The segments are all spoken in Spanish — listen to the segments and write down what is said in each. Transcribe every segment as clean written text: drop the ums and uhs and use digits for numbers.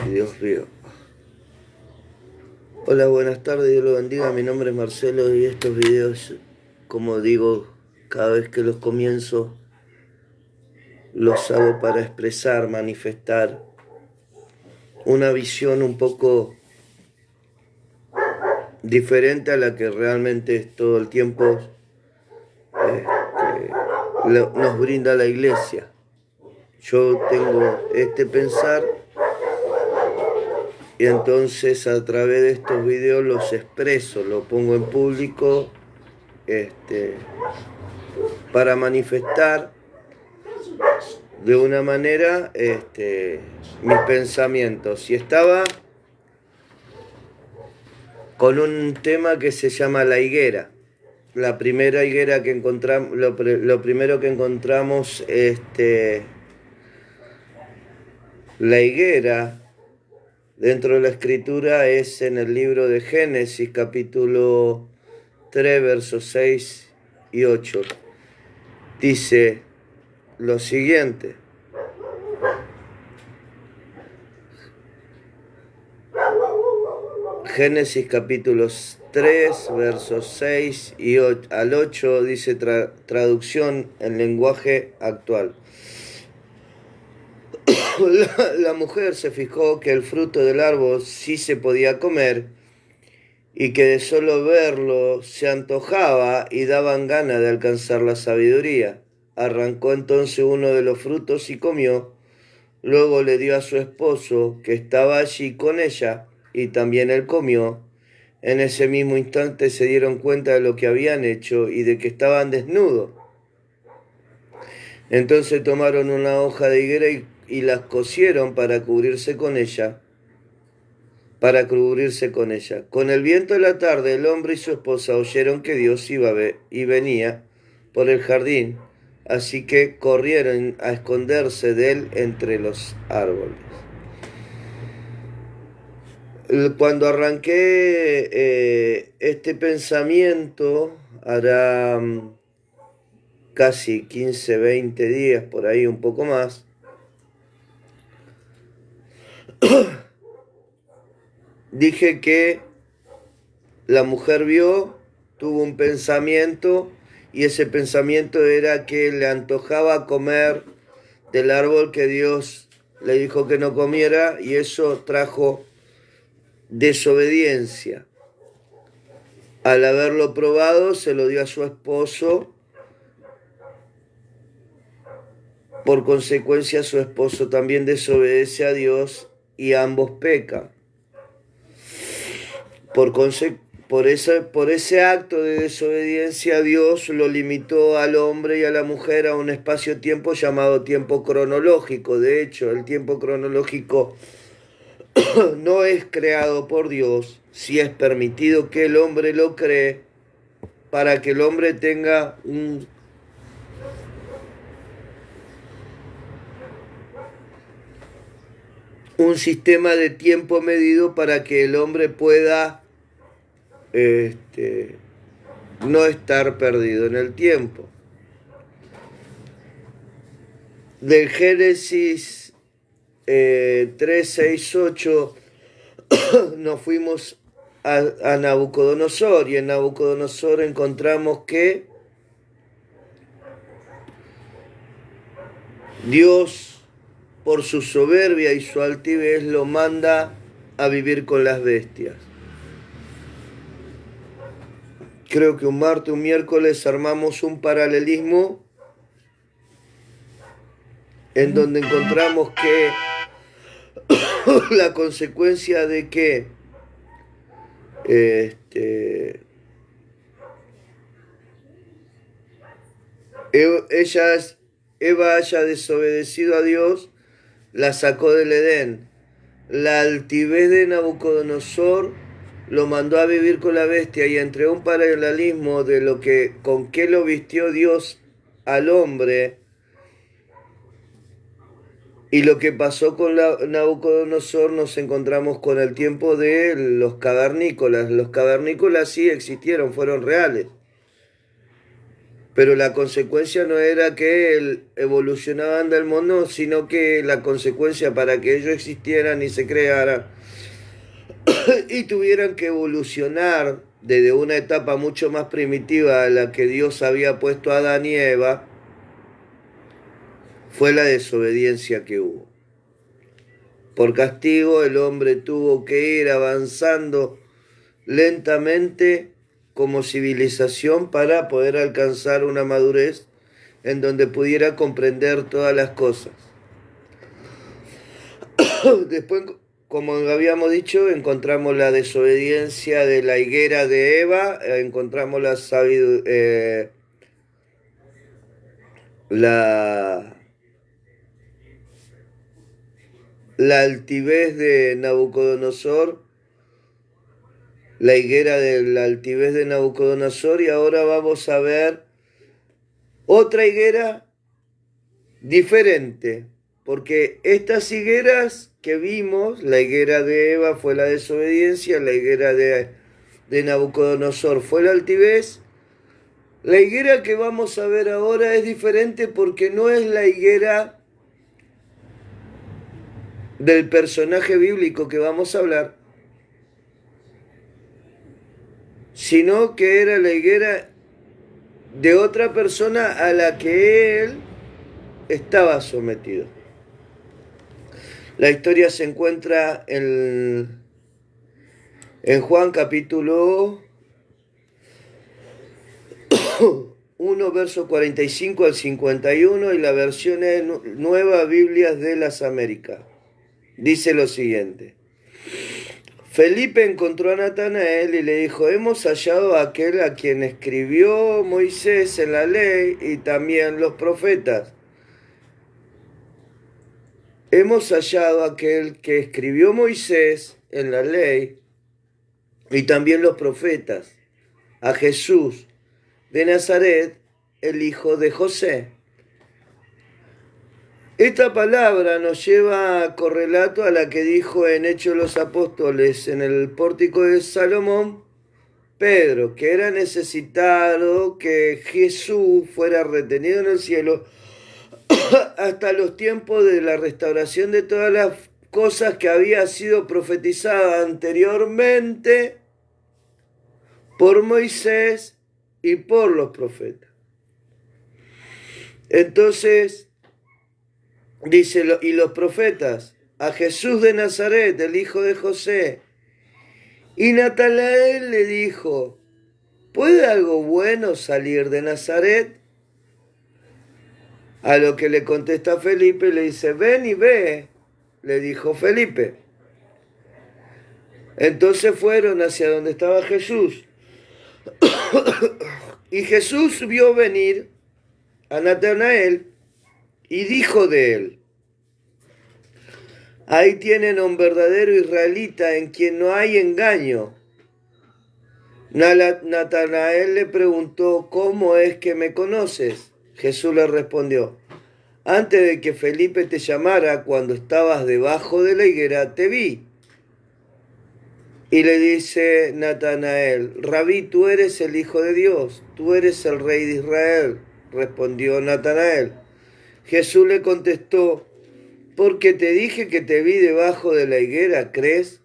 Dios mío. Hola, buenas tardes, Dios lo bendiga. Mi nombre es Marcelo y estos videos, como digo, cada vez que los comienzo, los hago para expresar, manifestar una visión un poco diferente a la que realmente todo el tiempo nos brinda la iglesia. Yo tengo este pensar y entonces a través de estos videos los expreso, lo pongo en público para manifestar de una manera mis pensamientos. Y estaba con un tema que se llama la higuera. La primera higuera que encontramos, lo primero que encontramos, la higuera dentro de la escritura es en el libro de Génesis, capítulo 3, versos 6 y 8. Dice lo siguiente: Génesis capítulo 3, versos 6 y al 8 dice traducción en lenguaje actual. La mujer se fijó que el fruto del árbol sí se podía comer y que de solo verlo se antojaba y daban ganas de alcanzar la sabiduría. Arrancó entonces uno de los frutos y comió. Luego le dio a su esposo, que estaba allí con ella, y también él comió. En ese mismo instante se dieron cuenta de lo que habían hecho y de que estaban desnudos. Entonces tomaron una hoja de higuera y las cosieron para cubrirse con ella. Con el viento de la tarde, el hombre y su esposa oyeron que Dios iba y venía por el jardín, así que corrieron a esconderse de él entre los árboles. Cuando arranqué este pensamiento, hará casi 15, 20 días, por ahí un poco más, dije que la mujer tuvo un pensamiento, y ese pensamiento era que le antojaba comer del árbol que Dios le dijo que no comiera, y eso trajo desobediencia. Al haberlo probado, se lo dio a su esposo. Por consecuencia, su esposo también desobedece a Dios y ambos pecan. Por ese acto de desobediencia, Dios lo limitó al hombre y a la mujer a un espacio-tiempo llamado tiempo cronológico. De hecho, el tiempo cronológico no es creado por Dios, si es permitido que el hombre lo cree, para que el hombre tenga un sistema de tiempo medido para que el hombre pueda no estar perdido en el tiempo. Del Génesis 3, 6, 8 nos fuimos a Nabucodonosor, y en Nabucodonosor encontramos que Dios, por su soberbia y su altivez, lo manda a vivir con las bestias. Creo que un martes, un miércoles armamos un paralelismo en donde encontramos que la consecuencia de que Eva haya desobedecido a Dios, la sacó del Edén. La altivez de Nabucodonosor lo mandó a vivir con la bestia, y entre un paralelismo de con qué lo vistió Dios al hombre y lo que pasó con Nabucodonosor, nos encontramos con el tiempo de los cavernícolas. Los cavernícolas sí existieron, fueron reales, Pero la consecuencia no era que evolucionaban del mono, sino que la consecuencia para que ellos existieran y se crearan y tuvieran que evolucionar desde una etapa mucho más primitiva a la que Dios había puesto a Adán y Eva, fue la desobediencia que hubo. Por castigo el hombre tuvo que ir avanzando lentamente como civilización para poder alcanzar una madurez en donde pudiera comprender todas las cosas. Después, como habíamos dicho, encontramos la desobediencia de la higuera de Eva, encontramos la altivez de Nabucodonosor, la higuera de la altivez de Nabucodonosor, y ahora vamos a ver otra higuera diferente, porque estas higueras que vimos, la higuera de Eva fue la desobediencia, la higuera de Nabucodonosor fue la altivez. La higuera que vamos a ver ahora es diferente porque no es la higuera del personaje bíblico que vamos a hablar, sino que era la higuera de otra persona a la que él estaba sometido. La historia se encuentra en Juan capítulo 1, verso 45 al 51, y la versión Nueva Biblia de las Américas. Dice lo siguiente: Felipe encontró a Natanael y le dijo: hemos hallado a aquel a quien escribió Moisés en la ley y también los profetas. Hemos hallado a aquel que escribió Moisés en la ley y también los profetas, a Jesús de Nazaret, el hijo de José. Esta palabra nos lleva a correlato a la que dijo en Hechos de los Apóstoles en el pórtico de Salomón Pedro, que era necesitado que Jesús fuera retenido en el cielo hasta los tiempos de la restauración de todas las cosas que había sido profetizada anteriormente por Moisés y por los profetas. Entonces, dice, y los profetas, a Jesús de Nazaret, el hijo de José. Y Natanael le dijo: ¿puede algo bueno salir de Nazaret? A lo que le contesta Felipe, le dice: ven y ve, le dijo Felipe. Entonces fueron hacia donde estaba Jesús. Y Jesús vio venir a Natanael y dijo de él: ahí tienen a un verdadero israelita en quien no hay engaño. Natanael le preguntó: ¿cómo es que me conoces? Jesús le respondió: antes de que Felipe te llamara, cuando estabas debajo de la higuera, te vi. Y le dice Natanael: Rabí, tú eres el Hijo de Dios, tú eres el Rey de Israel. Respondió Natanael. Jesús le contestó: porque te dije que te vi debajo de la higuera, ¿crees?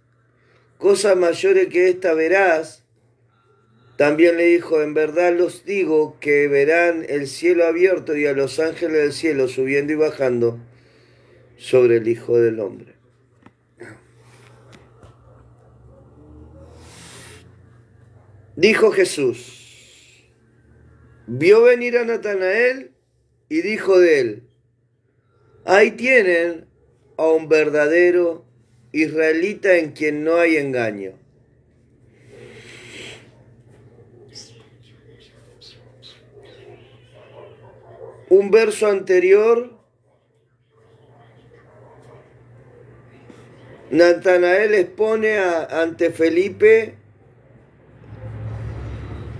Cosas mayores que esta verás. También le dijo: en verdad los digo que verán el cielo abierto y a los ángeles del cielo subiendo y bajando sobre el Hijo del Hombre. Dijo Jesús, vio venir a Natanael y dijo de él: ahí tienen a un verdadero israelita en quien no hay engaño. Un verso anterior, Natanael expone ante Felipe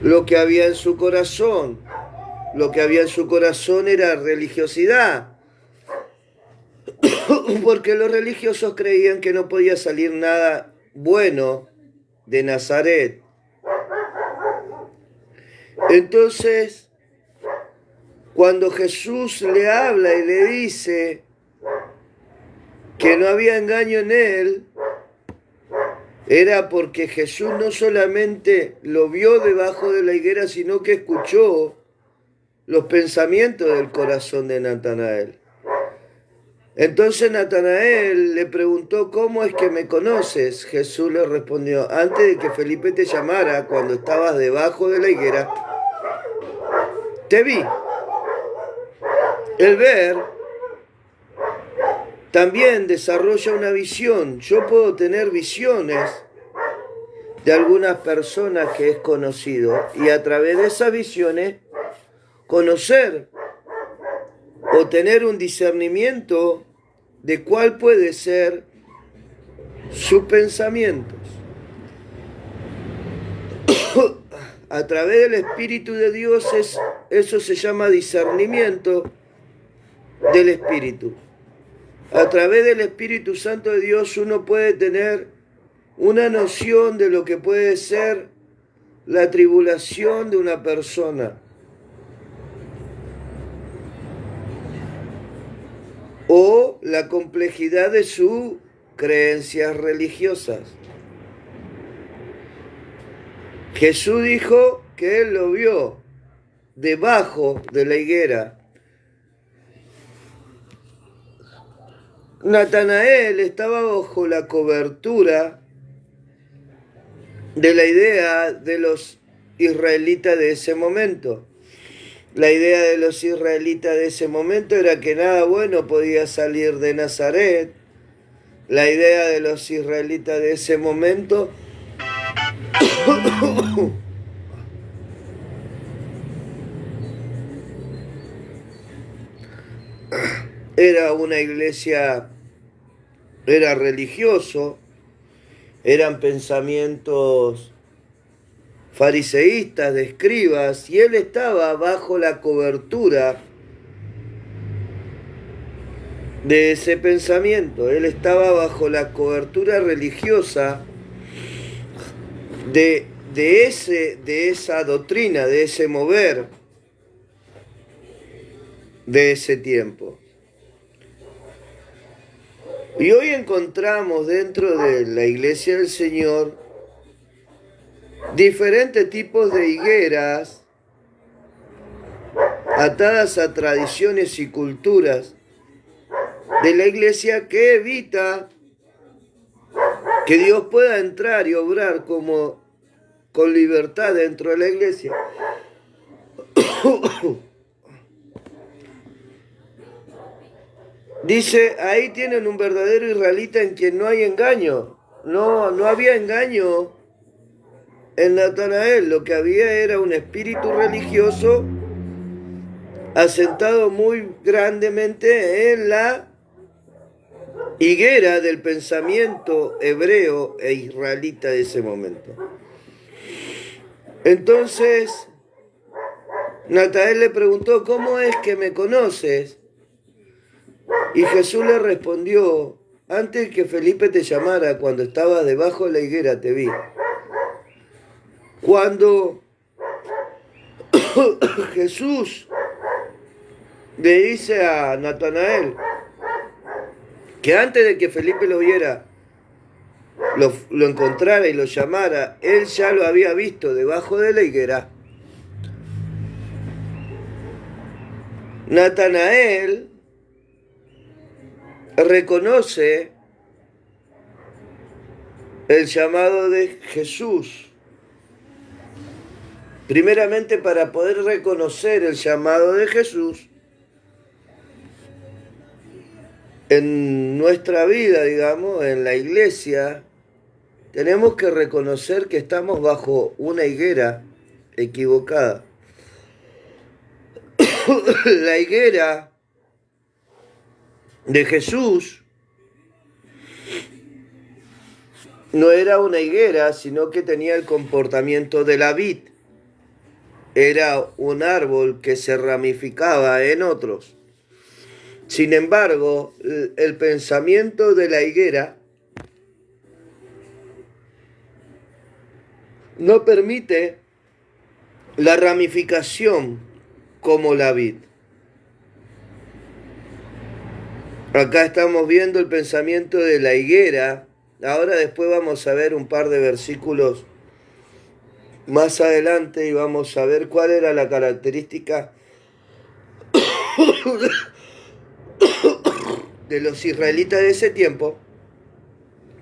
lo que había en su corazón. Lo que había en su corazón era religiosidad, porque los religiosos creían que no podía salir nada bueno de Nazaret. Entonces, Cuando Jesús le habla y le dice que no había engaño en él, era porque Jesús no solamente lo vio debajo de la higuera, sino que escuchó los pensamientos del corazón de Natanael. Entonces Natanael le preguntó, ¿cómo es que me conoces? Jesús le respondió, antes de que Felipe te llamara, cuando estabas debajo de la higuera, te vi. El ver también desarrolla una visión. Yo puedo tener visiones de algunas personas que es conocido y a través de esas visiones conocer o tener un discernimiento de cuál puede ser sus pensamientos. A través del Espíritu de Dios eso se llama discernimiento del Espíritu. A través del Espíritu Santo de Dios uno puede tener una noción de lo que puede ser la tribulación de una persona o la complejidad de sus creencias religiosas. Jesús dijo que él lo vio debajo de la higuera. Natanael estaba bajo la cobertura de la idea de los israelitas de ese momento. La idea de los israelitas de ese momento era que nada bueno podía salir de Nazaret. La idea de los israelitas de ese momento era una iglesia, era religioso, eran pensamientos fariseístas, de escribas, y él estaba bajo la cobertura de ese pensamiento. Él estaba bajo la cobertura religiosa de esa doctrina, de ese mover de ese tiempo. Y hoy encontramos dentro de la iglesia del Señor diferentes tipos de higueras atadas a tradiciones y culturas de la iglesia que evita que Dios pueda entrar y obrar con libertad dentro de la iglesia. Dice, ahí tienen un verdadero israelita en quien no hay engaño. No había engaño en Natanael. Lo que había era un espíritu religioso asentado muy grandemente en la higuera del pensamiento hebreo e israelita de ese momento. Entonces, Natanael le preguntó, ¿cómo es que me conoces? Y Jesús le respondió, antes que Felipe te llamara, cuando estabas debajo de la higuera, te vi. Cuando Jesús le dice a Natanael que antes de que Felipe lo viera, lo encontrara y lo llamara, él ya lo había visto debajo de la higuera. Natanael reconoce el llamado de Jesús. Primeramente, para poder reconocer el llamado de Jesús en nuestra vida, digamos, en la iglesia, tenemos que reconocer que estamos bajo una higuera equivocada. La higuera de Jesús no era una higuera, sino que tenía el comportamiento de la vid. Era un árbol que se ramificaba en otros. Sin embargo, el pensamiento de la higuera no permite la ramificación como la vid. Acá estamos viendo el pensamiento de la higuera. Ahora después vamos a ver un par de versículos más adelante y vamos a ver cuál era la característica de los israelitas de ese tiempo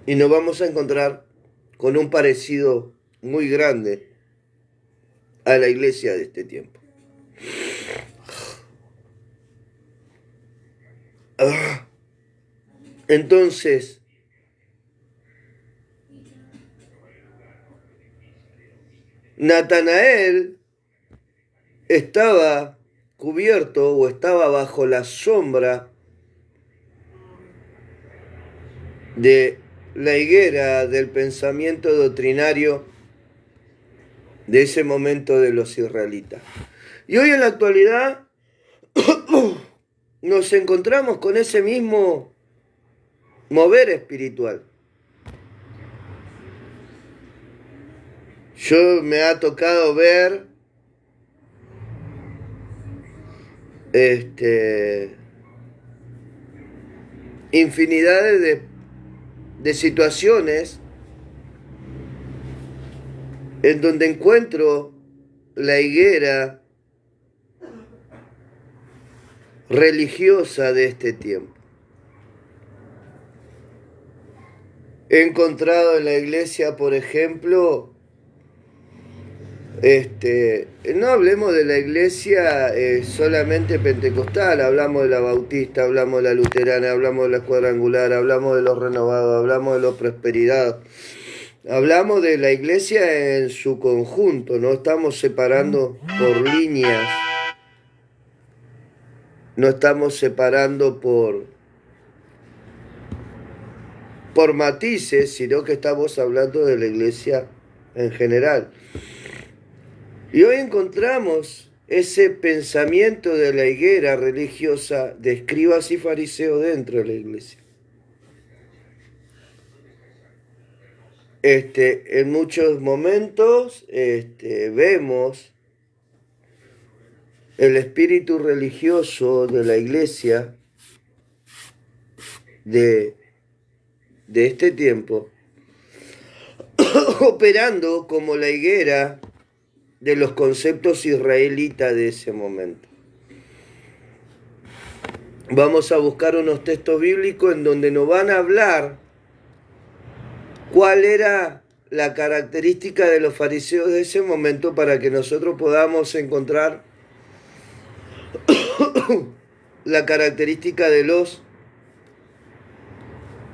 y nos vamos a encontrar con un parecido muy grande a la iglesia de este tiempo. Entonces, Natanael estaba cubierto o estaba bajo la sombra de la higuera del pensamiento doctrinario de ese momento de los israelitas. Y hoy en la actualidad nos encontramos con ese mismo mover espiritual. Yo me ha tocado ver infinidades de situaciones en donde encuentro la higuera religiosa de este tiempo. He encontrado en la iglesia, por ejemplo, no hablemos de la iglesia solamente pentecostal, hablamos de la bautista, hablamos de la luterana, hablamos de la cuadrangular, hablamos de los renovados, hablamos de los prosperidad, hablamos de la iglesia en su conjunto, no estamos separando por líneas, no estamos separando por matices, sino que estamos hablando de la iglesia en general. Y hoy encontramos ese pensamiento de la higuera religiosa de escribas y fariseos dentro de la iglesia. En muchos momentos vemos el espíritu religioso de la iglesia de este tiempo operando como la higuera de los conceptos israelitas de ese momento. Vamos a buscar unos textos bíblicos en donde nos van a hablar cuál era la característica de los fariseos de ese momento para que nosotros podamos encontrar la característica de los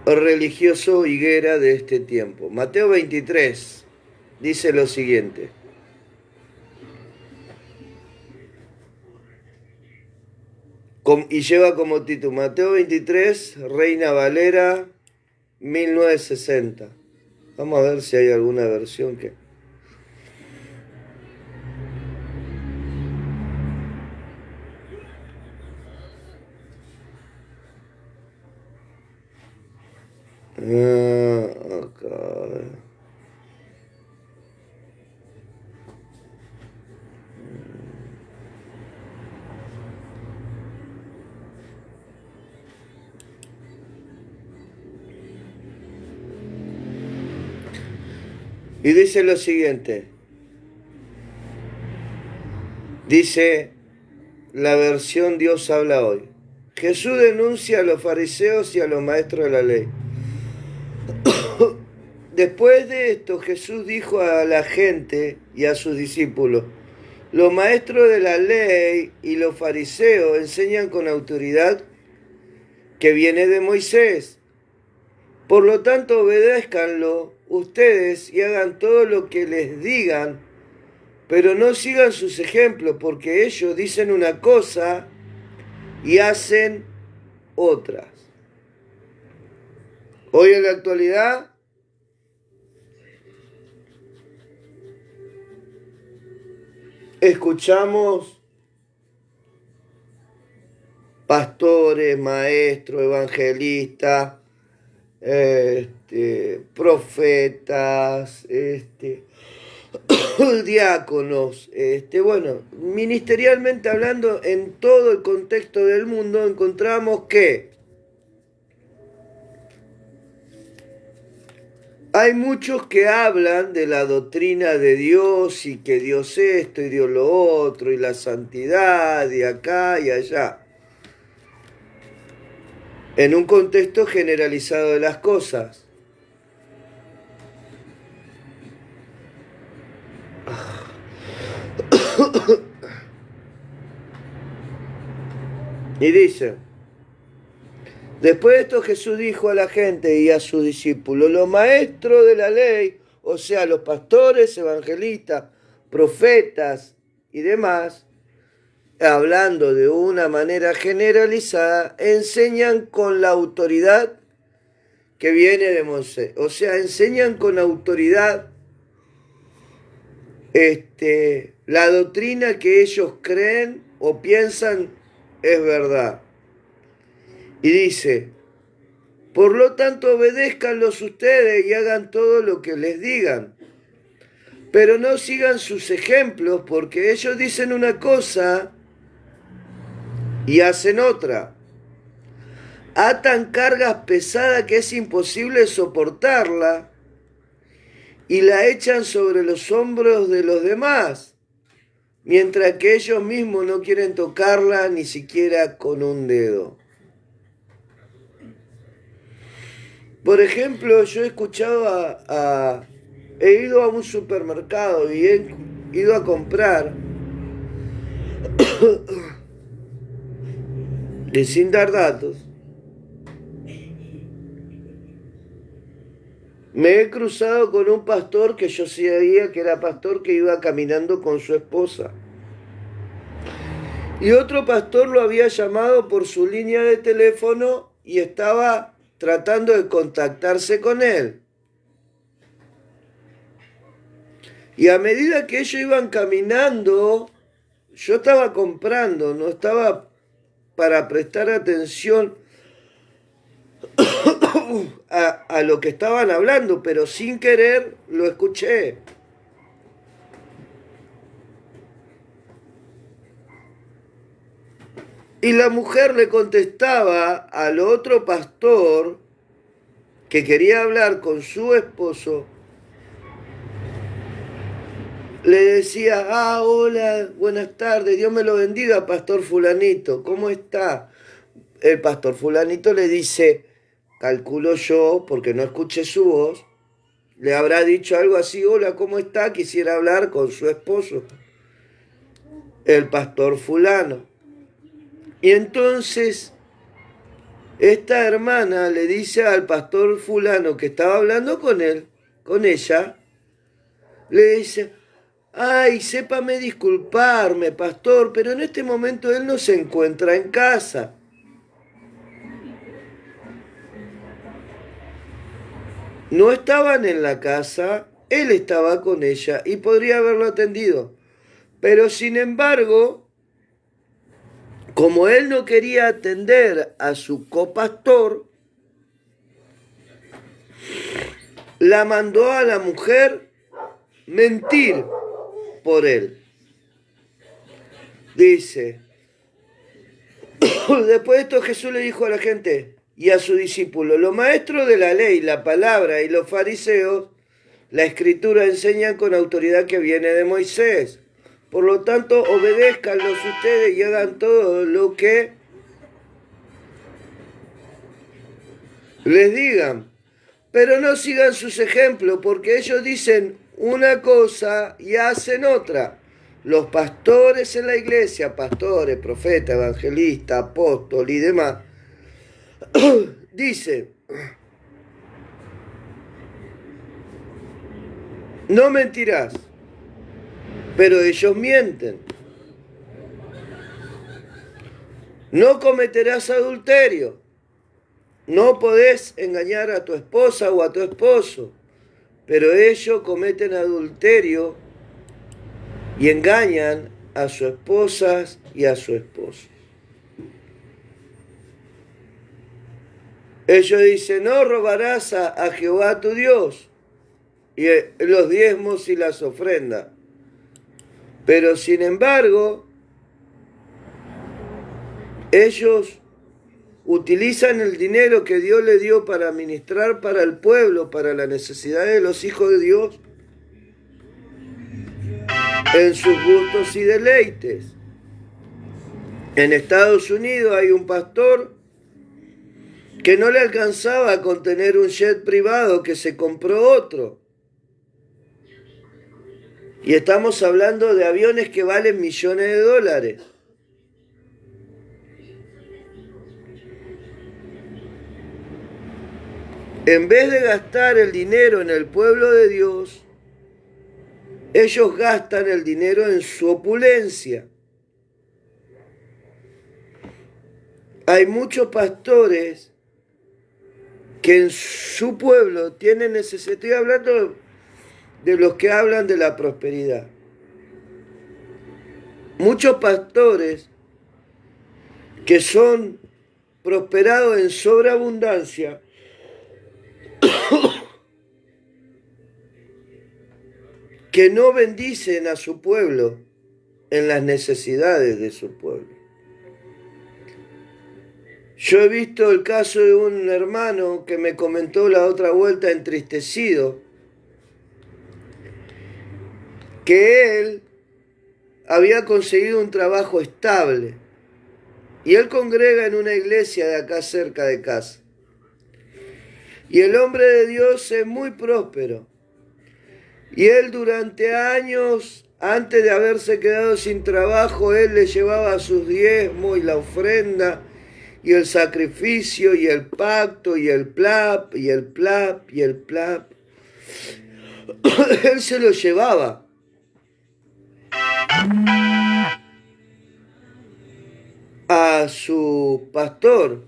religiosos higuera de este tiempo. Mateo 23 dice lo siguiente. Y lleva como título Mateo 23, Reina Valera 1960. Vamos a ver si hay alguna versión que... acá. Y dice lo siguiente. Dice la versión Dios habla hoy. Jesús denuncia a los fariseos y a los maestros de la ley. Después de esto, Jesús dijo a la gente y a sus discípulos: los maestros de la ley y los fariseos enseñan con autoridad que viene de Moisés. Por lo tanto, obedézcanlo ustedes y hagan todo lo que les digan, pero no sigan sus ejemplos, porque ellos dicen una cosa y hacen otras. Hoy en la actualidad escuchamos pastores, maestros, evangelistas, profetas, diáconos, bueno, ministerialmente hablando, en todo el contexto del mundo encontramos que Hay muchos que hablan de la doctrina de Dios y que Dios esto y Dios lo otro y la santidad y acá y allá, en un contexto generalizado de las cosas. Y dice, después de esto Jesús dijo a la gente y a sus discípulos, los maestros de la ley, o sea, los pastores, evangelistas, profetas y demás, hablando de una manera generalizada, enseñan con la autoridad que viene de Moisés. O sea, enseñan con autoridad la doctrina que ellos creen o piensan es verdad. Y dice, por lo tanto obedézcanlos ustedes y hagan todo lo que les digan. Pero no sigan sus ejemplos porque ellos dicen una cosa y hacen otra. Atan cargas pesadas que es imposible soportarla y la echan sobre los hombros de los demás, mientras que ellos mismos no quieren tocarla ni siquiera con un dedo. Por ejemplo, yo he escuchado he ido a un supermercado y he ido a comprar y sin dar datos. Me he cruzado con un pastor que yo sabía que era pastor que iba caminando con su esposa. Y otro pastor lo había llamado por su línea de teléfono y estaba tratando de contactarse con él. Y a medida que ellos iban caminando, yo estaba comprando, no estaba para prestar atención a lo que estaban hablando, pero sin querer lo escuché. Y la mujer le contestaba al otro pastor que quería hablar con su esposo. Le decía, hola, buenas tardes, Dios me lo bendiga, pastor fulanito, ¿cómo está? El pastor fulanito le dice, calculo yo, porque no escuché su voz, le habrá dicho algo así, hola, ¿cómo está? Quisiera hablar con su esposo, el pastor fulano. Y entonces esta hermana le dice al pastor fulano que estaba hablando con él, con ella, le dice, ay, sépame disculparme, pastor, pero en este momento él no se encuentra en casa. No estaban en la casa, él estaba con ella y podría haberlo atendido. Pero sin embargo, como él no quería atender a su copastor, la mandó a la mujer mentir por él. Dice, después de esto Jesús le dijo a la gente y a sus discípulos, los maestros de la ley, la palabra y los fariseos, la escritura enseñan con autoridad que viene de Moisés. Por lo tanto, obedézcanlos ustedes y hagan todo lo que les digan. Pero no sigan sus ejemplos, porque ellos dicen una cosa y hacen otra. Los pastores en la iglesia, pastores, profetas, evangelistas, apóstoles y demás, dicen, no mentirás, pero ellos mienten. No cometerás adulterio. No podés engañar a tu esposa o a tu esposo, pero ellos cometen adulterio y engañan a sus esposas y a su esposo. Ellos dicen, no robarás a Jehová tu Dios y los diezmos y las ofrendas. Pero sin embargo, ellos utilizan el dinero que Dios le dio para administrar para el pueblo, para las necesidades de los hijos de Dios, en sus gustos y deleites. En Estados Unidos hay un pastor que no le alcanzaba con tener un jet privado, que se compró otro. Y estamos hablando de aviones que valen millones de dólares. En vez de gastar el dinero en el pueblo de Dios, ellos gastan el dinero en su opulencia. Hay muchos pastores que en su pueblo tienen necesidad. Estoy hablando de los que hablan de la prosperidad. Muchos pastores que son prosperados en sobreabundancia que no bendicen a su pueblo en las necesidades de su pueblo. Yo he visto el caso de un hermano que me comentó la otra vuelta entristecido, que él había conseguido un trabajo estable y él congrega en una iglesia de acá cerca de casa. Y el hombre de Dios es muy próspero. Y él durante años, antes de haberse quedado sin trabajo, él le llevaba sus diezmos y la ofrenda y el sacrificio y el pacto y el plap y el plap y el plap. Él se lo llevaba. A su pastor.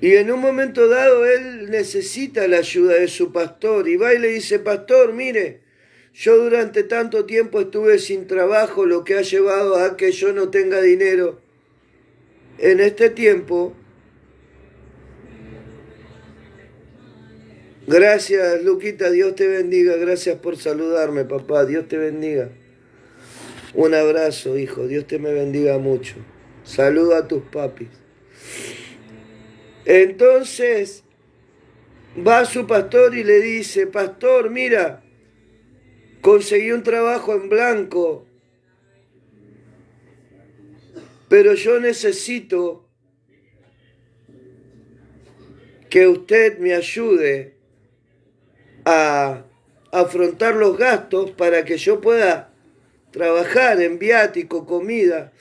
Y en un momento dado él necesita la ayuda de su pastor y va y le dice: pastor, mire, yo durante tanto tiempo estuve sin trabajo, lo que ha llevado a que yo no tenga dinero en este tiempo. Gracias, Luquita, Dios te bendiga, gracias por saludarme, papá, Dios te bendiga. Un abrazo, hijo, Dios te me bendiga mucho. Saluda a tus papis. Entonces va su pastor y le dice: pastor, mira, conseguí un trabajo en blanco, pero yo necesito que usted me ayude a afrontar los gastos para que yo pueda trabajar en viático, comida.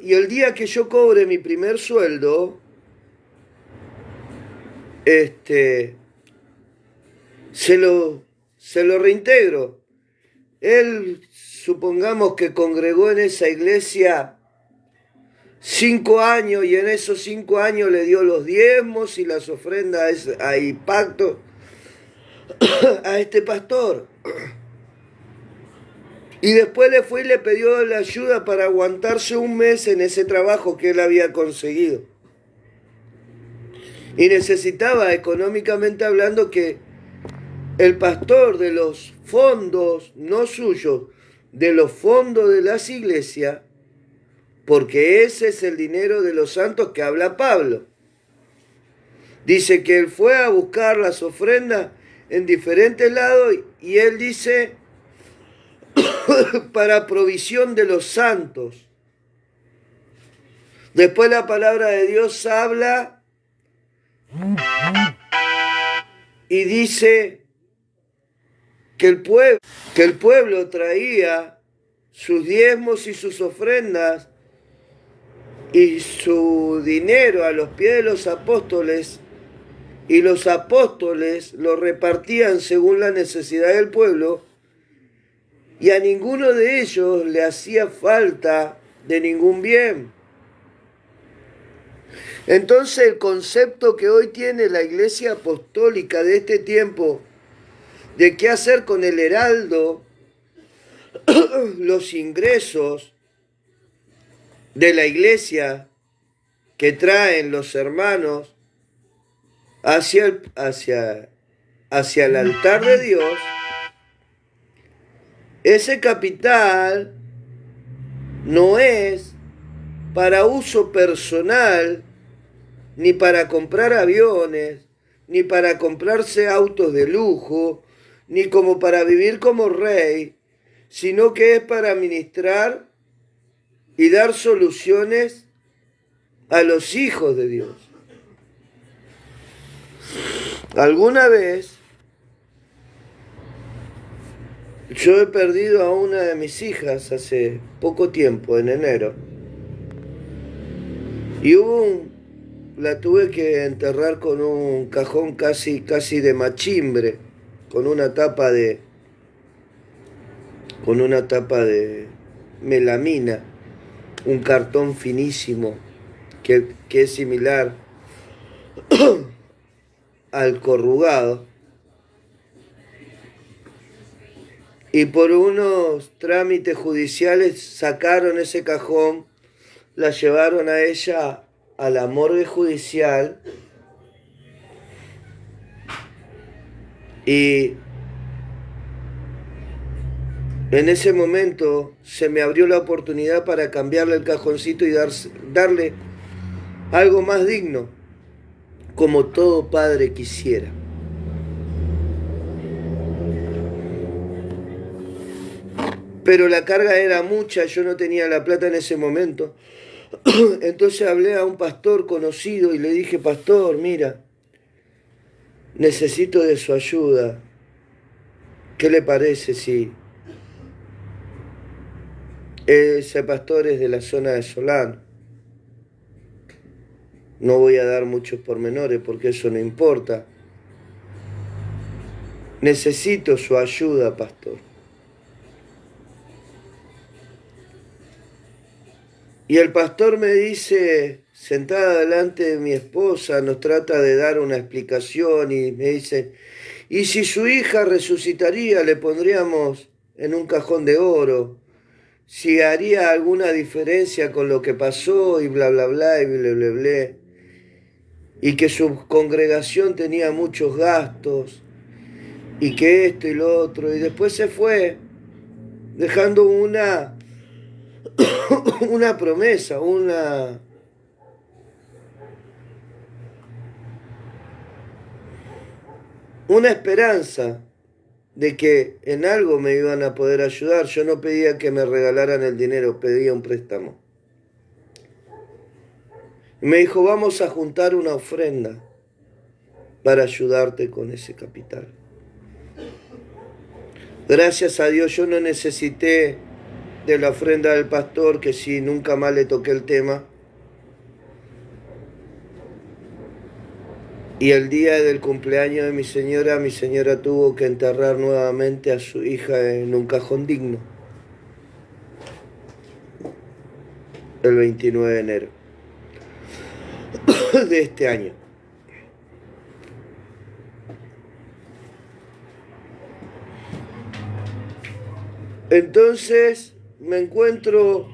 Y el día que yo cobre mi primer sueldo, se lo reintegro. Él, supongamos que congregó en esa iglesia 5 años y en esos 5 años le dio los diezmos y las ofrendas y pactos a este pastor. Y después le fue y le pidió la ayuda para aguantarse un mes en ese trabajo que él había conseguido. Y necesitaba, económicamente hablando, que el pastor de los fondos, no suyos, de los fondos de las iglesias, porque ese es el dinero de los santos que habla Pablo. Dice que él fue a buscar las ofrendas en diferentes lados y él dice para provisión de los santos. Después la palabra de Dios habla y dice que el pueblo traía sus diezmos y sus ofrendas y su dinero a los pies de los apóstoles, y los apóstoles lo repartían según la necesidad del pueblo, y a ninguno de ellos le hacía falta de ningún bien. Entonces el concepto que hoy tiene la Iglesia Apostólica de este tiempo, de qué hacer con el heraldo, los ingresos de la iglesia que traen los hermanos hacia el altar de Dios, ese capital no es para uso personal, ni para comprar aviones, ni para comprarse autos de lujo, ni como para vivir como rey, sino que es para ministrar y dar soluciones a los hijos de Dios. Alguna vez yo he perdido a una de mis hijas hace poco tiempo, en enero, y la tuve que enterrar con un cajón casi de machimbre, con una tapa de melamina, un cartón finísimo que es similar al corrugado. Y por unos trámites judiciales sacaron ese cajón, la llevaron a ella a la morgue judicial y en ese momento se me abrió la oportunidad para cambiarle el cajoncito y darle algo más digno, como todo padre quisiera. Pero la carga era mucha, yo no tenía la plata en ese momento. Entonces hablé a un pastor conocido y le dije: pastor, mira, necesito de su ayuda. ¿Qué le parece si ese pastor es de la zona de Solano? No voy a dar muchos pormenores porque eso no importa. Necesito su ayuda, pastor. Y el pastor me dice, sentada delante de mi esposa, nos trata de dar una explicación y me dice: y si su hija resucitaría, le pondríamos en un cajón de oro, si haría alguna diferencia con lo que pasó y bla, bla, bla, y bla, bla, bla, y que su congregación tenía muchos gastos, y que esto y lo otro, y después se fue, dejando una promesa, una esperanza de que en algo me iban a poder ayudar. Yo no pedía que me regalaran el dinero, pedía un préstamo. Y me dijo: vamos a juntar una ofrenda para ayudarte con ese capital. Gracias a Dios yo no necesité de la ofrenda del pastor, que sí, nunca más le toqué el tema. Y el día del cumpleaños de mi señora tuvo que enterrar nuevamente a su hija en un cajón digno, el 29 de enero de este año. Entonces me encuentro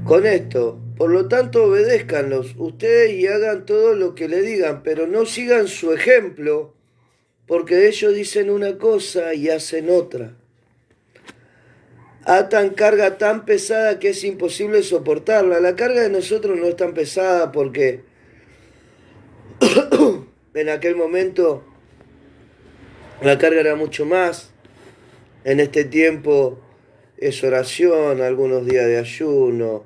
con esto. Por lo tanto, obedézcanlos ustedes y hagan todo lo que le digan, pero no sigan su ejemplo, porque ellos dicen una cosa y hacen otra. Atan carga tan pesada que es imposible soportarla. La carga de nosotros no es tan pesada porque en aquel momento la carga era mucho más. En este tiempo es oración, algunos días de ayuno.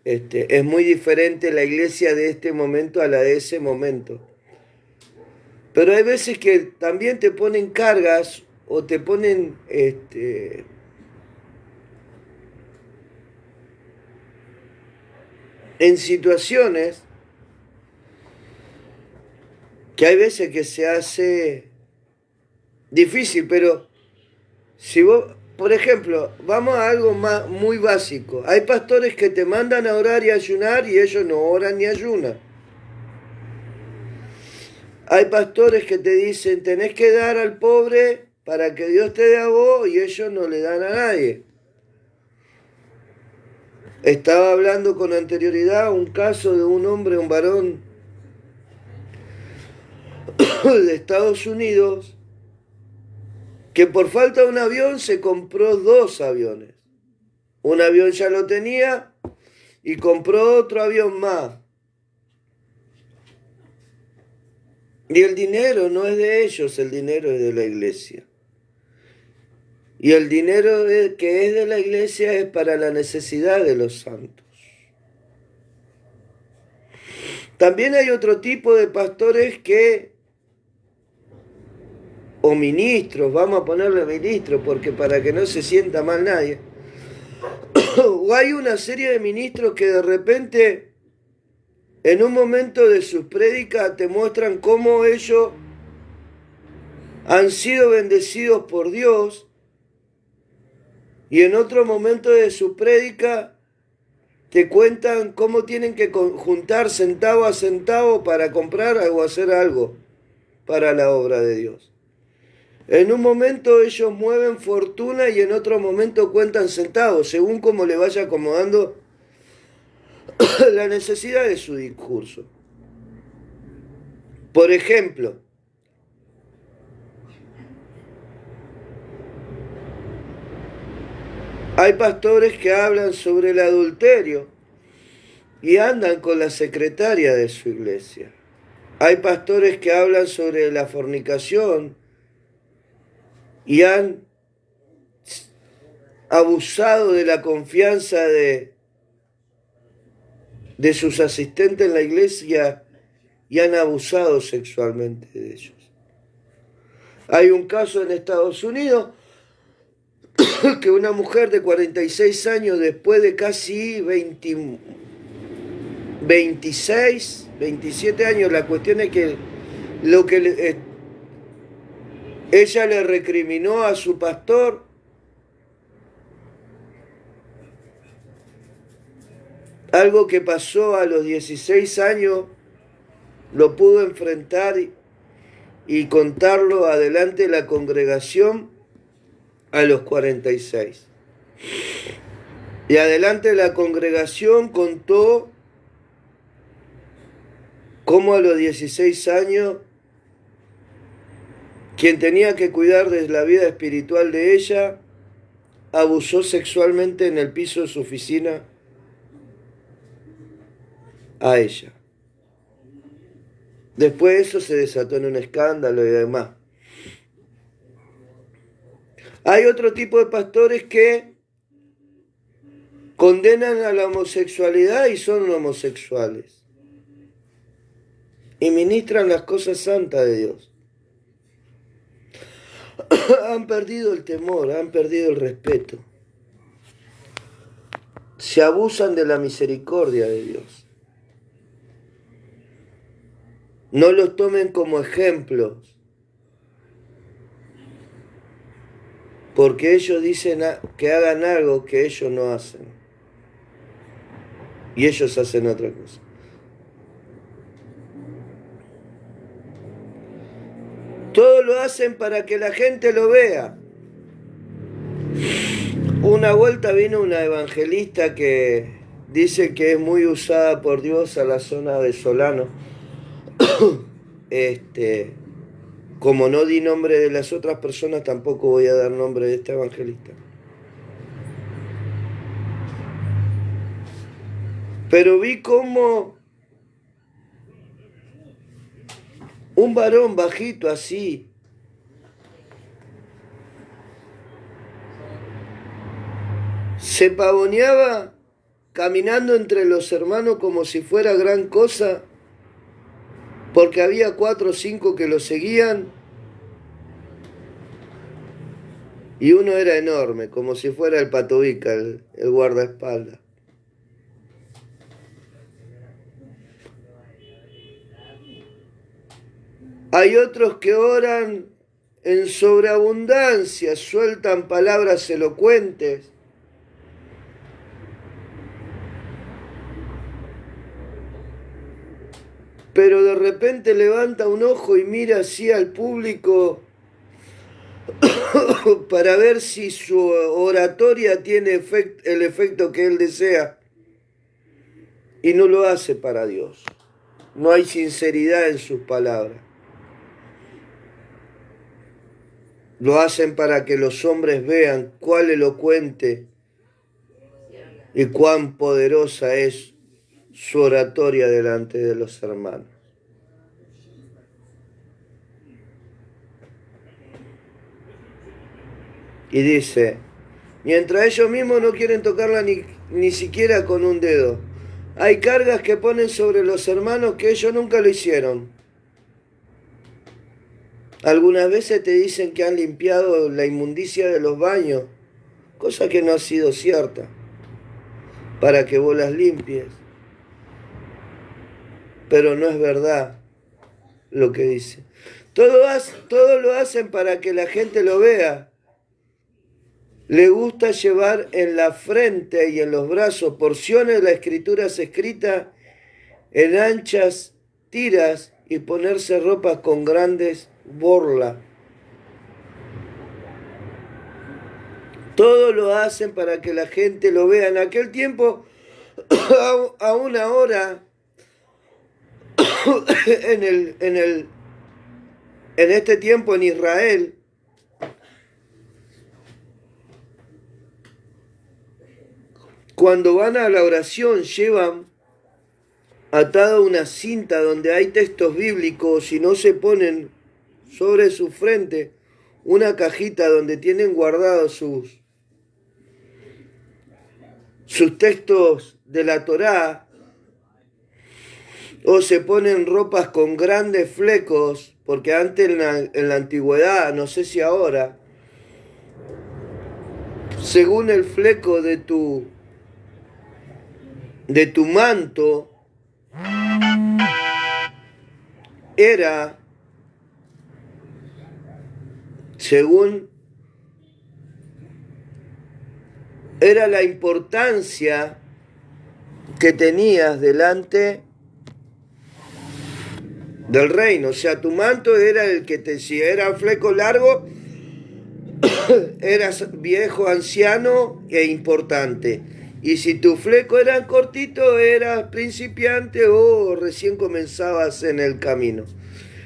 Es muy diferente la iglesia de este momento a la de ese momento. Pero hay veces que también te ponen cargas o te ponen en situaciones que hay veces que se hace difícil, pero si vos, por ejemplo, vamos a algo muy básico. Hay pastores que te mandan a orar y ayunar y ellos no oran ni ayunan. Hay pastores que te dicen: tenés que dar al pobre para que Dios te dé a vos, y ellos no le dan a nadie. Estaba hablando con anterioridad un caso de un hombre, un varón de Estados Unidos, que por falta de un avión se compró 2 aviones. Un avión ya lo tenía y compró otro avión más. Y el dinero no es de ellos, el dinero es de la iglesia. Y el dinero que es de la iglesia es para la necesidad de los santos. También hay otro tipo de pastores o ministros, vamos a ponerle ministros, porque para que no se sienta mal nadie, o hay una serie de ministros que de repente, en un momento de sus prédicas, te muestran cómo ellos han sido bendecidos por Dios, y en otro momento de su prédica te cuentan cómo tienen que juntar centavo a centavo para comprar o hacer algo para la obra de Dios. En un momento ellos mueven fortuna y en otro momento cuentan centavos, según como le vaya acomodando la necesidad de su discurso. Por ejemplo, hay pastores que hablan sobre el adulterio y andan con la secretaria de su iglesia. Hay pastores que hablan sobre la fornicación y han abusado de la confianza de sus asistentes en la iglesia y han abusado sexualmente de ellos. Hay un caso en Estados Unidos que una mujer de 46 años, después de casi 26, 27 años, la cuestión es que ella le recriminó a su pastor algo que pasó a los 16 años, lo pudo enfrentar y contarlo adelante de la congregación a los 46. Y adelante de la congregación contó cómo a los 16 años quien tenía que cuidar de la vida espiritual de ella abusó sexualmente en el piso de su oficina a ella. Después eso se desató en un escándalo y demás. Hay otro tipo de pastores que condenan a la homosexualidad y son homosexuales. Y ministran las cosas santas de Dios. Han perdido el temor, han perdido el respeto. Se abusan de la misericordia de Dios. No los tomen como ejemplos, porque ellos dicen que hagan algo que ellos no hacen. Y ellos hacen otra cosa. Todo lo hacen para que la gente lo vea. Una vuelta vino una evangelista que dice que es muy usada por Dios a la zona de Solano. Como no di nombre de las otras personas, tampoco voy a dar nombre de esta evangelista. Pero vi como un varón bajito así, se pavoneaba caminando entre los hermanos como si fuera gran cosa, porque había 4 o 5 que lo seguían y uno era enorme, como si fuera el Patovica, el guardaespaldas. Hay otros que oran en sobreabundancia, sueltan palabras elocuentes. Pero de repente levanta un ojo y mira así al público para ver si su oratoria tiene el efecto que él desea. Y no lo hace para Dios. No hay sinceridad en sus palabras. Lo hacen para que los hombres vean cuán elocuente y cuán poderosa es su oratoria delante de los hermanos. Y dice, mientras ellos mismos no quieren tocarla ni siquiera con un dedo. Hay cargas que ponen sobre los hermanos que ellos nunca lo hicieron. Algunas veces te dicen que han limpiado la inmundicia de los baños, cosa que no ha sido cierta, para que vos las limpies. Pero no es verdad lo que dice. Todo lo hacen para que la gente lo vea. Le gusta llevar en la frente y en los brazos porciones de las escrituras escritas en anchas tiras y ponerse ropas con grandes borlas. Todo lo hacen para que la gente lo vea. En aquel tiempo, aún ahora, en este tiempo en Israel, cuando van a la oración llevan atada una cinta donde hay textos bíblicos y no se ponen sobre su frente una cajita donde tienen guardados sus textos de la Torá, o se ponen ropas con grandes flecos, porque antes en la antigüedad, no sé si ahora, según el fleco de tu manto, era, era la importancia que tenías delante del reino. O sea, tu manto era el que si era fleco largo, eras viejo, anciano e importante. Y si tu fleco era cortito, eras principiante o recién comenzabas en el camino.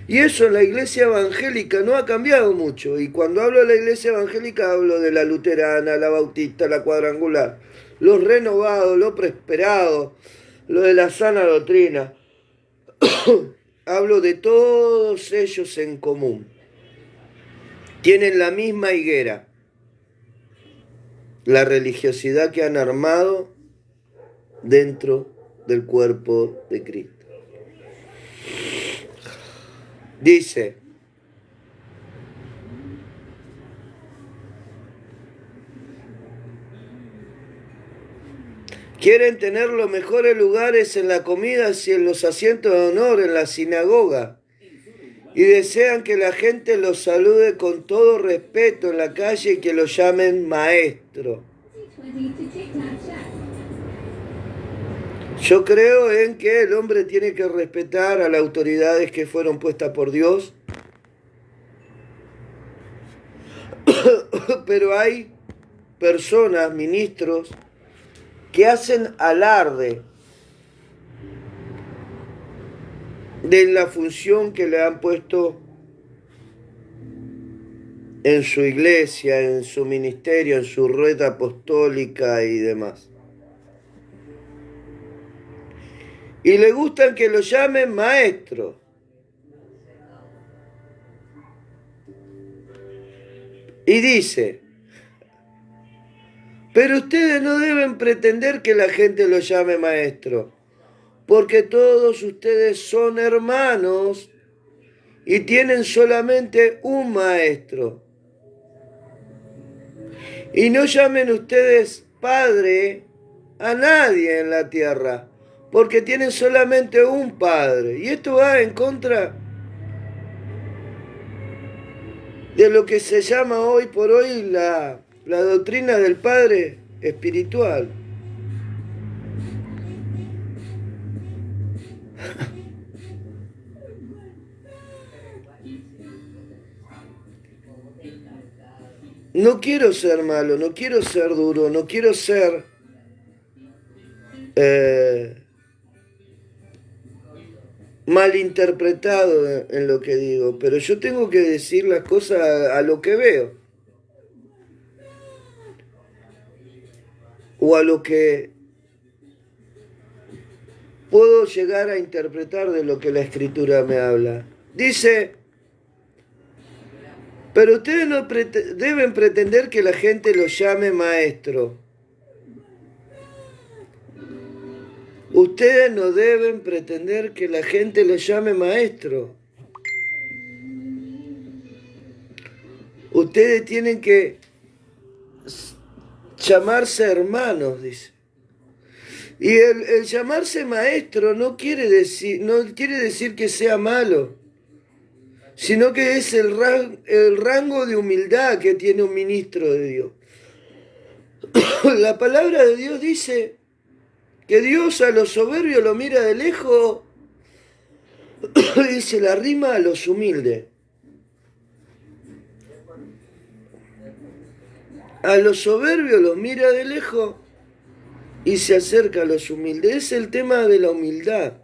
Y eso en la iglesia evangélica no ha cambiado mucho. Y cuando hablo de la iglesia evangélica hablo de la luterana, la bautista, la cuadrangular, los renovados, los prosperados, lo de la sana doctrina. Hablo de todos ellos en común. Tienen la misma higuera, la religiosidad que han armado dentro del cuerpo de Cristo. Dice, quieren tener los mejores lugares en la comida y en los asientos de honor en la sinagoga, y desean que la gente los salude con todo respeto en la calle y que los llamen maestro. Yo creo en que el hombre tiene que respetar a las autoridades que fueron puestas por Dios, pero hay personas, ministros, que hacen alarde de la función que le han puesto en su iglesia, en su ministerio, en su red apostólica y demás. Y le gustan que lo llamen maestro. Y dice, pero ustedes no deben pretender que la gente lo llame maestro, porque todos ustedes son hermanos y tienen solamente un maestro. Y no llamen ustedes padre a nadie en la tierra, porque tienen solamente un padre. Y esto va en contra de lo que se llama hoy por hoy la doctrina del Padre espiritual. No quiero ser malo, no quiero ser duro, no quiero ser malinterpretado en lo que digo, pero yo tengo que decir las cosas a lo que veo, o a lo que puedo llegar a interpretar de lo que la Escritura me habla. Dice, pero ustedes no deben pretender que la gente los llame maestro. Ustedes no deben pretender que la gente los llame maestro. Ustedes tienen que llamarse hermanos, dice. Y el llamarse maestro no quiere decir que sea malo, sino que es el rango de humildad que tiene un ministro de Dios. La palabra de Dios dice que Dios a los soberbios lo mira de lejos y se la arrima a los humildes. A los soberbios los mira de lejos y se acerca a los humildes. Es el tema de la humildad.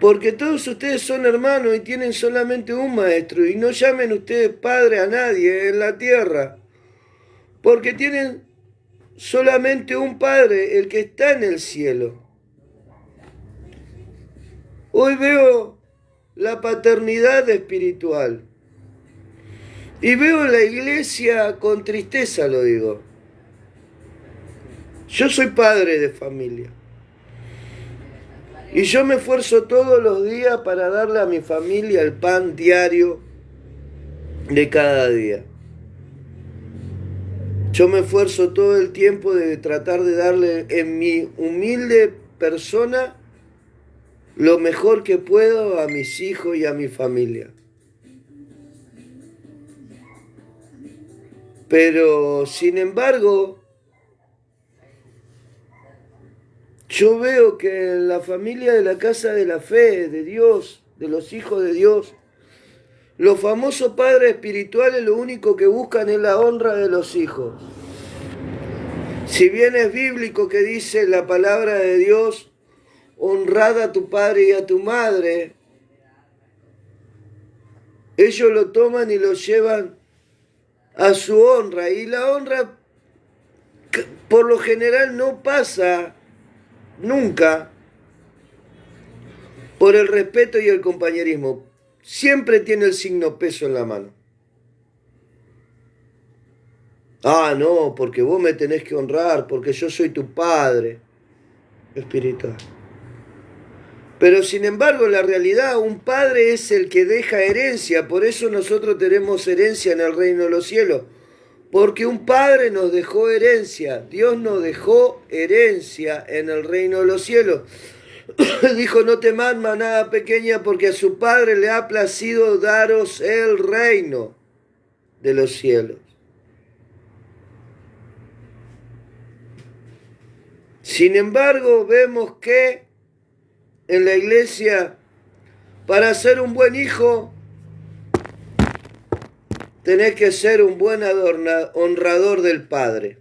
Porque todos ustedes son hermanos y tienen solamente un maestro. Y no llamen ustedes padre a nadie en la tierra. Porque tienen solamente un Padre, el que está en el cielo. Hoy veo la paternidad espiritual. Y veo la iglesia con tristeza, lo digo. Yo soy padre de familia. Y yo me esfuerzo todos los días para darle a mi familia el pan diario de cada día. Yo me esfuerzo todo el tiempo de tratar de darle en mi humilde persona lo mejor que puedo a mis hijos y a mi familia. Pero, sin embargo, yo veo que en la familia de la casa de la fe, de Dios, de los hijos de Dios, los famosos padres espirituales lo único que buscan es la honra de los hijos. Si bien es bíblico que dice la palabra de Dios, honrad a tu padre y a tu madre, ellos lo toman y lo llevan a su honra. Y la honra, por lo general, no pasa nunca por el respeto y el compañerismo. Siempre tiene el signo peso en la mano. Ah, no, porque vos me tenés que honrar, porque yo soy tu padre espiritual. Pero sin embargo, en la realidad, un padre es el que deja herencia. Por eso nosotros tenemos herencia en el reino de los cielos. Porque un padre nos dejó herencia. Dios nos dejó herencia en el reino de los cielos. Dijo, no temas manada pequeña, porque a su padre le ha placido daros el reino de los cielos. Sin embargo, vemos que en la iglesia, para ser un buen hijo, tenés que ser un buen honrador del Padre.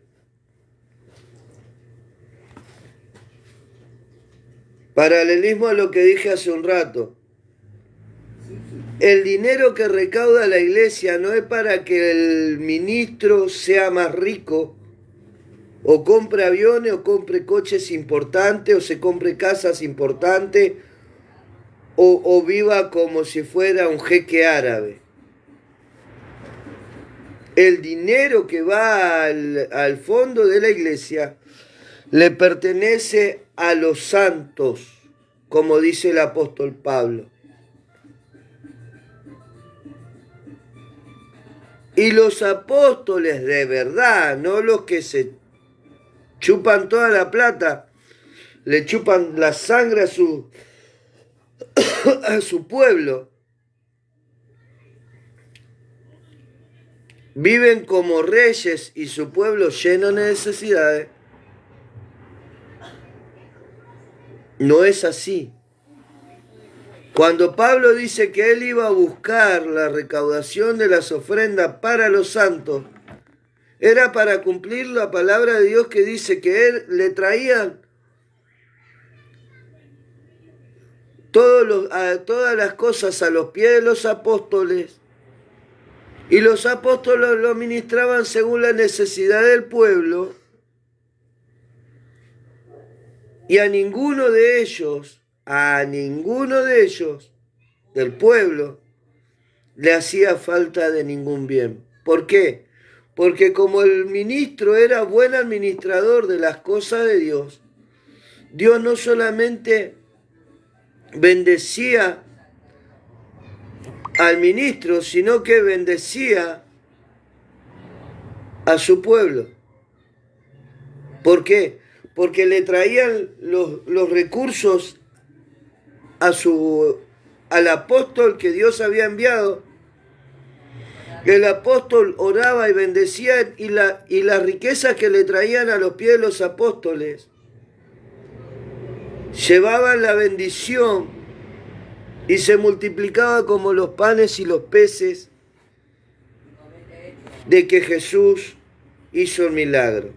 Paralelismo a lo que dije hace un rato. El dinero que recauda la iglesia no es para que el ministro sea más rico, o compre aviones, o compre coches importantes, o se compre casas importantes, o viva como si fuera un jeque árabe. El dinero que va al fondo de la iglesia le pertenece a los santos, como dice el apóstol Pablo. Y los apóstoles de verdad, no los que se chupan toda la plata, le chupan la sangre a su pueblo. Viven como reyes y su pueblo lleno de necesidades. No es así. Cuando Pablo dice que él iba a buscar la recaudación de las ofrendas para los santos, Era para cumplir la palabra de Dios que dice que él le traían todas las cosas a los pies de los apóstoles, y los apóstoles lo ministraban según la necesidad del pueblo, y a ninguno de ellos del pueblo le hacía falta de ningún bien. ¿Por qué? Porque como el ministro era buen administrador de las cosas de Dios, Dios no solamente bendecía al ministro, sino que bendecía a su pueblo. ¿Por qué? Porque le traían los recursos al apóstol que Dios había enviado. El apóstol oraba y bendecía, y las riquezas que le traían a los pies de los apóstoles llevaban la bendición y se multiplicaba como los panes y los peces de que Jesús hizo el milagro.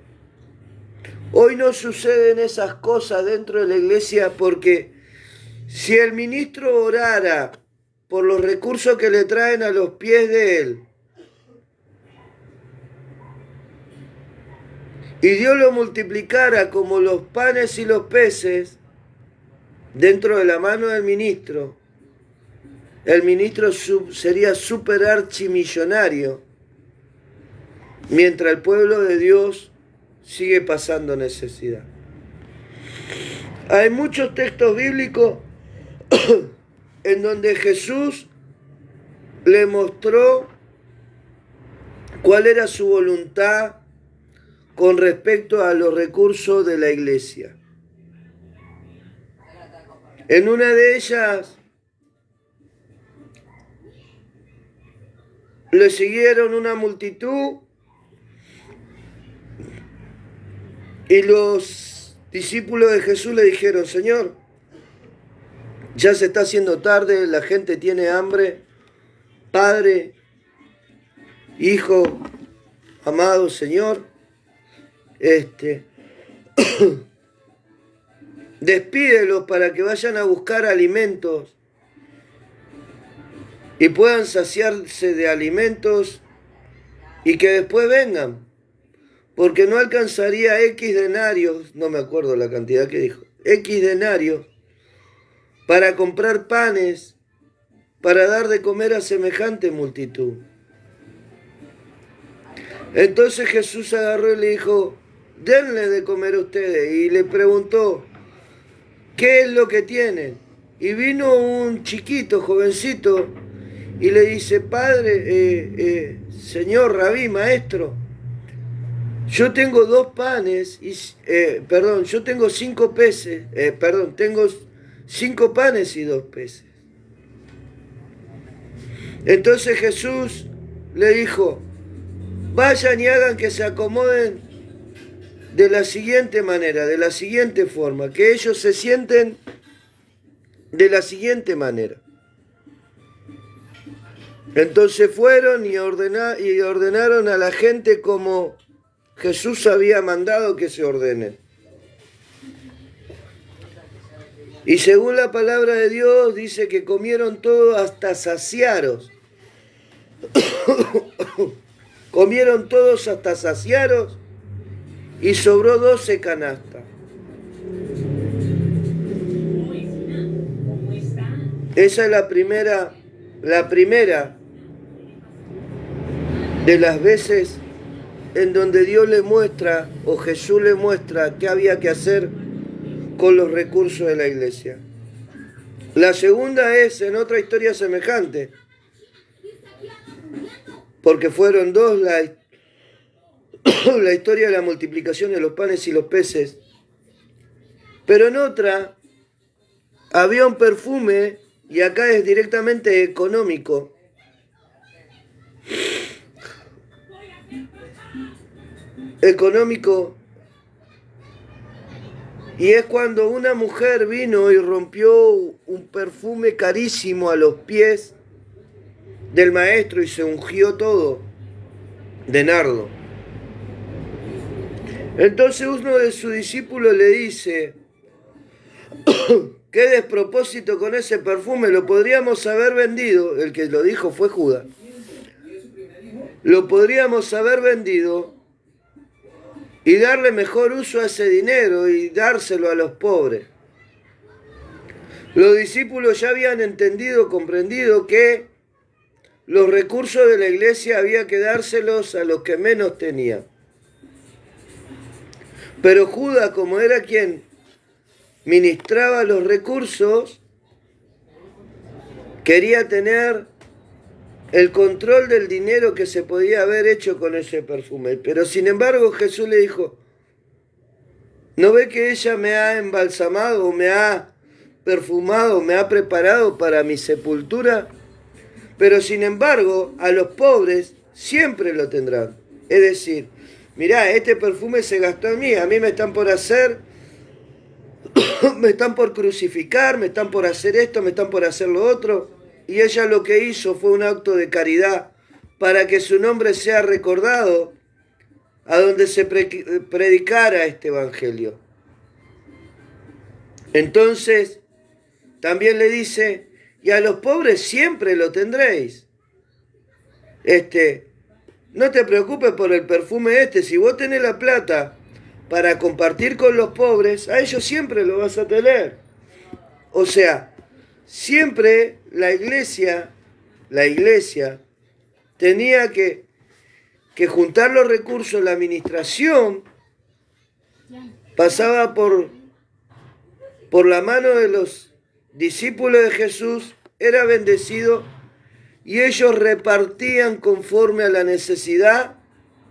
Hoy no suceden esas cosas dentro de la iglesia, porque si el ministro orara por los recursos que le traen a los pies de él, y Dios lo multiplicara como los panes y los peces dentro de la mano del ministro, el ministro sería súper archimillonario, mientras el pueblo de Dios sigue pasando necesidad. Hay muchos textos bíblicos en donde Jesús le mostró cuál era su voluntad con respecto a los recursos de la iglesia. En una de ellas le siguieron una multitud, y los discípulos de Jesús le dijeron: Señor, ya se está haciendo tarde, la gente tiene hambre. Padre, Hijo, amado Señor, despídelos para que vayan a buscar alimentos y puedan saciarse de alimentos, y que después vengan, porque no alcanzaría X denarios, no me acuerdo la cantidad que dijo, X denarios, para comprar panes, para dar de comer a semejante multitud. Entonces Jesús agarró y le dijo: denle de comer a ustedes. Y le preguntó: ¿qué es lo que tienen? Y vino un chiquito, jovencito, y le dice: Padre, Señor, Rabí, Maestro, yo tengo 2 panes, yo tengo 5 peces, tengo 5 panes y 2 peces. Entonces Jesús le dijo: vayan y hagan que se acomoden de la siguiente manera, de la siguiente forma, que ellos se sienten de la siguiente manera. Entonces fueron y ordenaron a la gente como Jesús había mandado que se ordenen. Y según la palabra de Dios dice que comieron todo hasta saciaros. Comieron todos hasta saciaros, y sobró 12 canastas. Esa es la primera de las veces en donde Dios le muestra, o Jesús le muestra, qué había que hacer con los recursos de la iglesia. La segunda es en otra historia semejante, porque fueron 2 la historia de la multiplicación de los panes y los peces. Pero en otra había un perfume, y acá es directamente económico. Y es cuando una mujer vino y rompió un perfume carísimo a los pies del maestro y se ungió todo de nardo. Entonces uno de sus discípulos le dice, qué despropósito con ese perfume, lo podríamos haber vendido, el que lo dijo fue Judas, lo podríamos haber vendido y darle mejor uso a ese dinero y dárselo a los pobres. Los discípulos ya habían entendido, comprendido que los recursos de la iglesia había que dárselos a los que menos tenían. Pero Judas, como era quien ministraba los recursos, quería tener el control del dinero que se podía haber hecho con ese perfume. Pero sin embargo Jesús le dijo, ¿no ve que ella me ha embalsamado, me ha perfumado, me ha preparado para mi sepultura? Pero sin embargo a los pobres siempre lo tendrán. Es decir, mirá, este perfume se gastó en mí, a mí me están por hacer, me están por crucificar, me están por hacer esto, me están por hacer lo otro. Y ella lo que hizo fue un acto de caridad para que su nombre sea recordado a donde se predicara este evangelio. Entonces, también le dice, y a los pobres siempre lo tendréis. No te preocupes por el perfume si vos tenés la plata para compartir con los pobres, a ellos siempre lo vas a tener. O sea, siempre la iglesia tenía que juntar los recursos, la administración pasaba por la mano de los discípulos de Jesús, era bendecido y ellos repartían conforme a la necesidad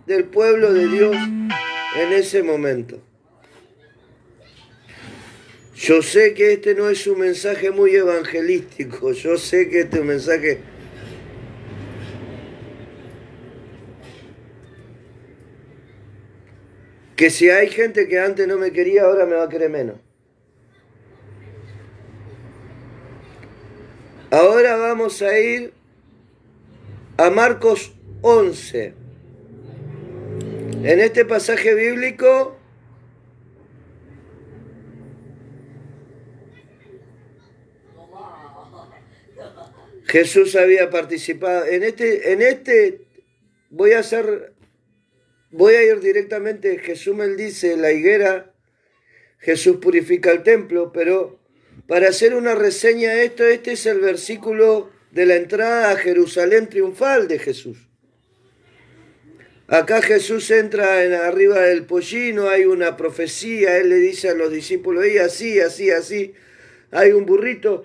del pueblo de Dios en ese momento. Yo sé que este no es un mensaje muy evangelístico, yo sé que este es un mensaje que si hay gente que antes no me quería, ahora me va a querer menos. Ahora vamos a ir a Marcos 11. En este pasaje bíblico Jesús había participado. En este voy a ir directamente. Jesús me dice, la higuera, Jesús purifica el templo, pero para hacer una reseña de esto, este es el versículo de la entrada a Jerusalén triunfal de Jesús. Acá Jesús entra arriba del pollino, hay una profecía, él le dice a los discípulos, y así, hay un burrito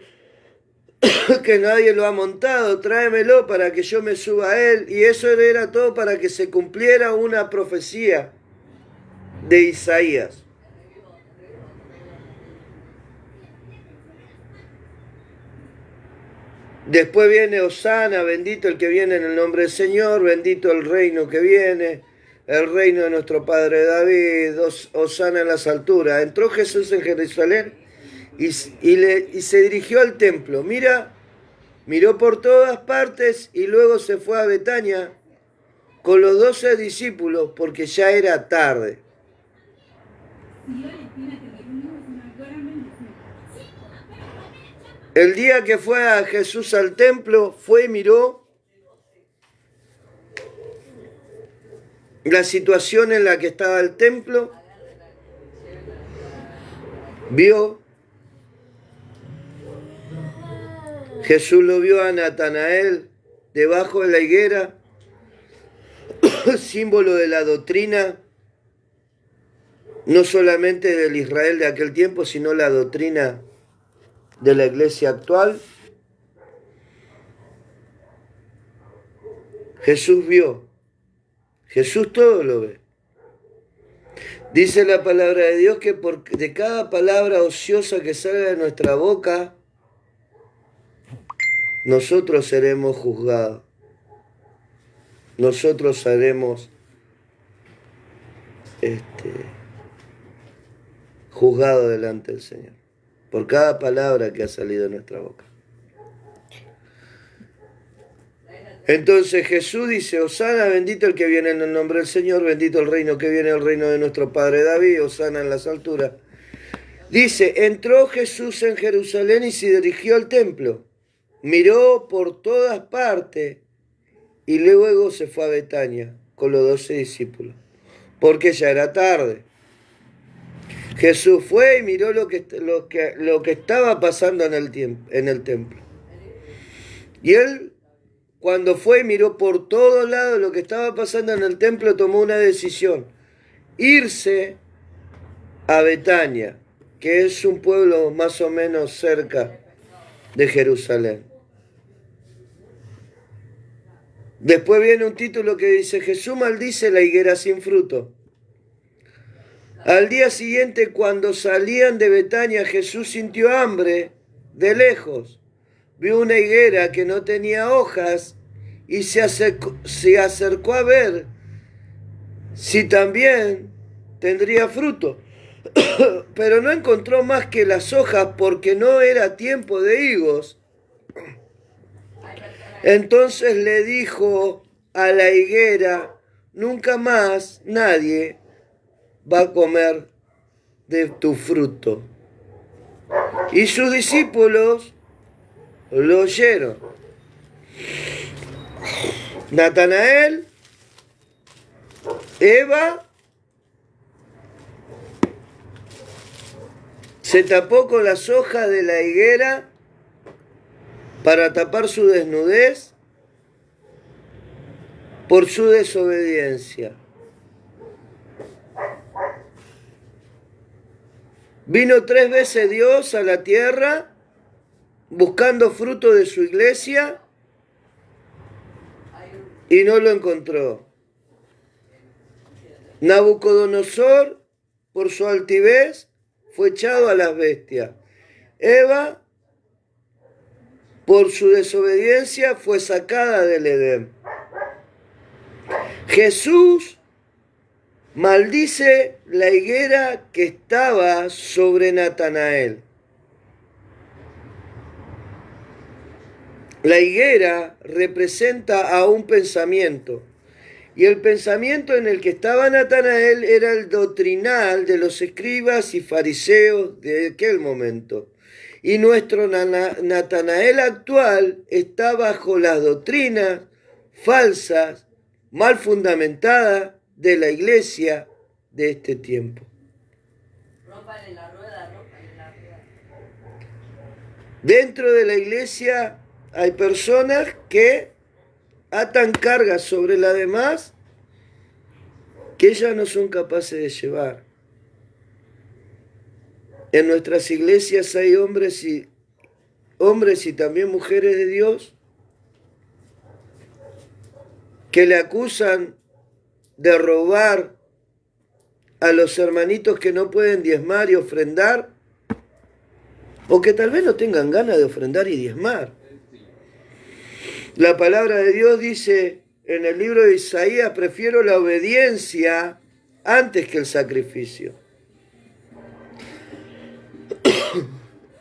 que nadie lo ha montado, tráemelo para que yo me suba a él. Y eso era todo para que se cumpliera una profecía de Isaías. Después viene Hosana, bendito el que viene en el nombre del Señor, bendito el reino que viene, el reino de nuestro padre David, Hosana en las alturas. Entró Jesús en Jerusalén y se dirigió al templo. Miró por todas partes y luego se fue a Betania con los 12 discípulos porque ya era tarde. El día que fue a Jesús al templo, fue y miró la situación en la que estaba el templo, vio, Jesús lo vio a Natanael debajo de la higuera, símbolo de la doctrina, no solamente del Israel de aquel tiempo, sino la doctrina de la iglesia actual. Jesús vio, Jesús todo lo ve. Dice la palabra de Dios que de cada palabra ociosa que salga de nuestra boca, nosotros seremos juzgados. Nosotros seremos juzgados delante del Señor. Por cada palabra que ha salido de nuestra boca. Entonces Jesús dice, Hosana, bendito el que viene en el nombre del Señor, bendito el reino que viene, el reino de nuestro Padre David, Hosana en las alturas. Dice, entró Jesús en Jerusalén y se dirigió al templo. Miró por todas partes y luego se fue a Betania con los 12 discípulos, porque ya era tarde. Jesús fue y miró lo que estaba pasando en el templo. Y él, cuando fue y miró por todos lados lo que estaba pasando en el templo, tomó una decisión: irse a Betania, que es un pueblo más o menos cerca de Jerusalén. Después viene un título que dice, Jesús maldice la higuera sin fruto. Al día siguiente, cuando salían de Betania, Jesús sintió hambre de lejos. Vio una higuera que no tenía hojas y se acercó a ver si también tendría fruto. Pero no encontró más que las hojas porque no era tiempo de higos. Entonces le dijo a la higuera, nunca más nadie va a comer de tu fruto. Y sus discípulos lo oyeron. Natanael, Eva, se tapó con las hojas de la higuera para tapar su desnudez por su desobediencia. Vino 3 veces Dios a la tierra buscando fruto de su iglesia y no lo encontró. Nabucodonosor, por su altivez, fue echado a las bestias. Eva, por su desobediencia, fue sacada del Edén. Jesús maldice la higuera que estaba sobre Natanael. La higuera representa a un pensamiento, y el pensamiento en el que estaba Natanael era el doctrinal de los escribas y fariseos de aquel momento. Y nuestro Natanael actual está bajo las doctrinas falsas, mal fundamentadas de la iglesia de este tiempo. Dentro de la iglesia hay personas que atan cargas sobre las demás que ellas no son capaces de llevar. En nuestras iglesias hay hombres y también mujeres de Dios que le acusan de robar a los hermanitos que no pueden diezmar y ofrendar, o que tal vez no tengan ganas de ofrendar y diezmar. La palabra de Dios dice en el libro de Isaías, prefiero la obediencia antes que el sacrificio.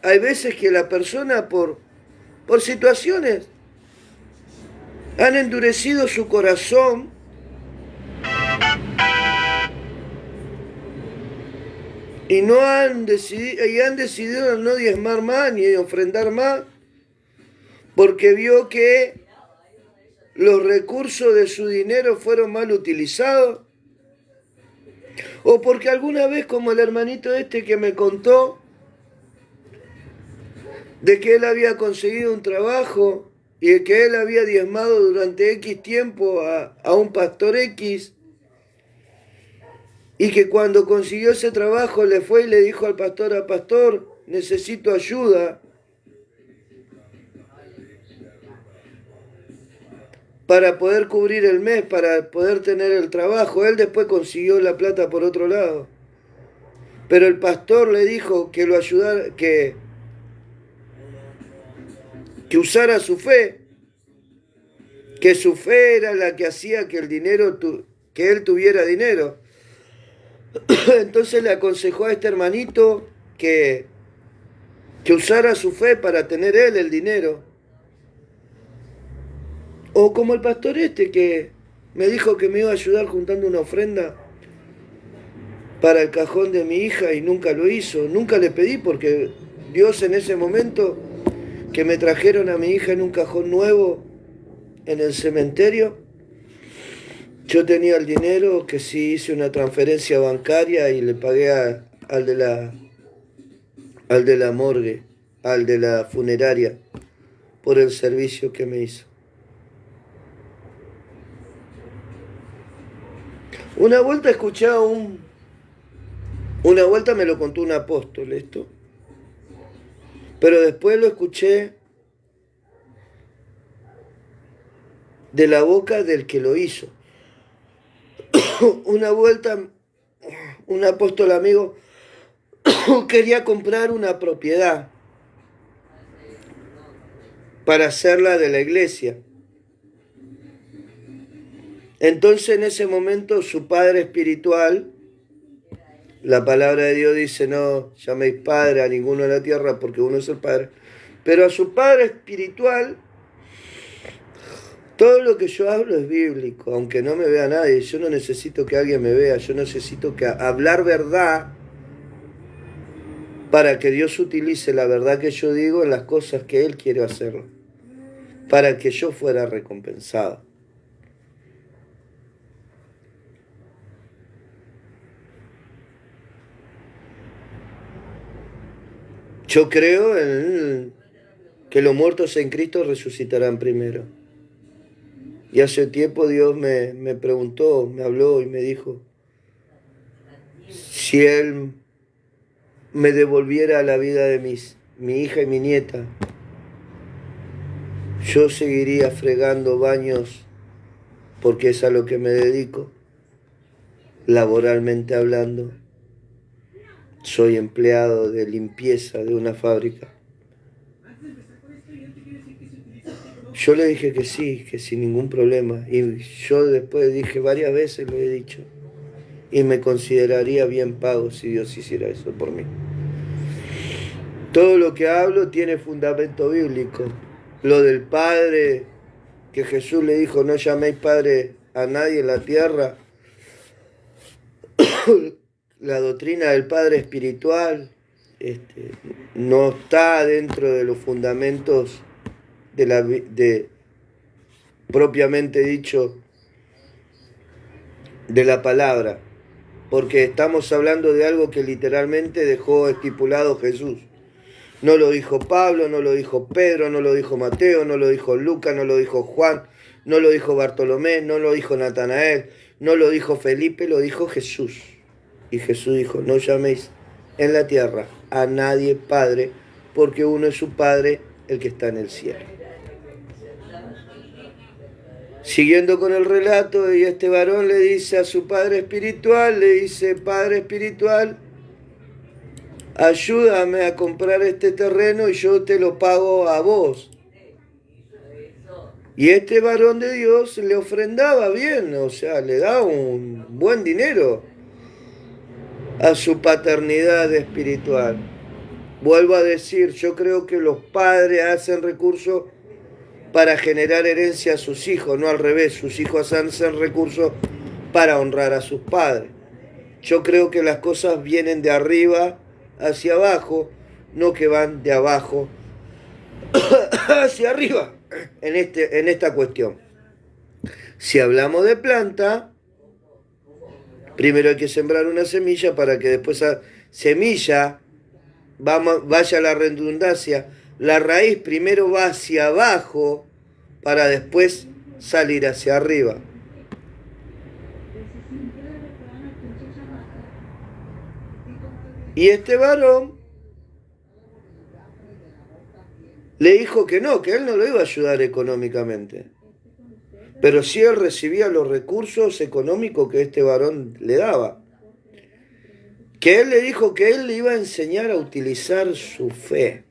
Hay veces que la persona por situaciones han endurecido su corazón y han decidido no diezmar más ni ofrendar más, porque vio que los recursos de su dinero fueron mal utilizados, o porque alguna vez, como el hermanito que me contó de que él había conseguido un trabajo y de que él había diezmado durante X tiempo a un pastor X, y que cuando consiguió ese trabajo le fue y le dijo al pastor, pastor, necesito ayuda para poder cubrir el mes, para poder tener el trabajo. Él después consiguió la plata por otro lado. Pero el pastor le dijo que lo ayudara, que usara su fe, que su fe era la que hacía que que él tuviera dinero. Entonces le aconsejó a este hermanito que usara su fe para tener él el dinero. O como el pastor este que me dijo que me iba a ayudar juntando una ofrenda para el cajón de mi hija y nunca lo hizo. Nunca le pedí porque Dios en ese momento que me trajeron a mi hija en un cajón nuevo en el cementerio, yo tenía el dinero que sí hice una transferencia bancaria y le pagué al de la morgue, al de la funeraria, por el servicio que me hizo. Una vuelta escuché una vuelta me lo contó un apóstol esto, pero después lo escuché de la boca del que lo hizo. Una vuelta un apóstol amigo quería comprar una propiedad para hacerla de la iglesia. Entonces en ese momento su padre espiritual, la palabra de Dios dice, no llaméis padre a ninguno de la tierra porque uno es el padre, pero a su padre espiritual, todo lo que yo hablo es bíblico, aunque no me vea nadie, yo no necesito que alguien me vea, yo necesito hablar verdad para que Dios utilice la verdad que yo digo en las cosas que Él quiere hacerlo, para que yo fuera recompensado. Yo creo que los muertos en Cristo resucitarán primero. Y hace tiempo Dios me preguntó, me habló y me dijo, si Él me devolviera la vida de mi hija y mi nieta, yo seguiría fregando baños porque es a lo que me dedico, laboralmente hablando. Soy empleado de limpieza de una fábrica. Yo le dije que sí, que sin ningún problema. Y yo después dije varias veces, lo he dicho. Y me consideraría bien pago si Dios hiciera eso por mí. Todo lo que hablo tiene fundamento bíblico. Lo del Padre, que Jesús le dijo, no llaméis Padre a nadie en la tierra. La doctrina del Padre espiritual no está dentro de los fundamentos propiamente dicho de la palabra, porque estamos hablando de algo que literalmente dejó estipulado Jesús. No lo dijo Pablo, no lo dijo Pedro, no lo dijo Mateo, no lo dijo Lucas, no lo dijo Juan, no lo dijo Bartolomé, no lo dijo Natanael, no lo dijo Felipe, lo dijo Jesús. Y Jesús dijo, no llaméis en la tierra a nadie Padre, porque uno es su Padre, el que está en el cielo. Siguiendo con el relato, y este varón le dice a su padre espiritual, le dice, Padre espiritual, ayúdame a comprar este terreno y yo te lo pago a vos. Y este varón de Dios le ofrendaba bien, o sea, le daba un buen dinero a su paternidad espiritual. Vuelvo a decir, yo creo que los padres hacen recursos para generar herencia a sus hijos, no al revés, sus hijos hacen recursos para honrar a sus padres. Yo creo que las cosas vienen de arriba hacia abajo, no que van de abajo hacia arriba en esta cuestión. Si hablamos de planta, primero hay que sembrar una semilla para que después esa semilla vaya a la redundancia. La raíz primero va hacia abajo para después salir hacia arriba. Y este varón le dijo que no, que él no lo iba a ayudar económicamente. Pero sí él recibía los recursos económicos que este varón le daba. Que él le dijo que él le iba a enseñar a utilizar su fe.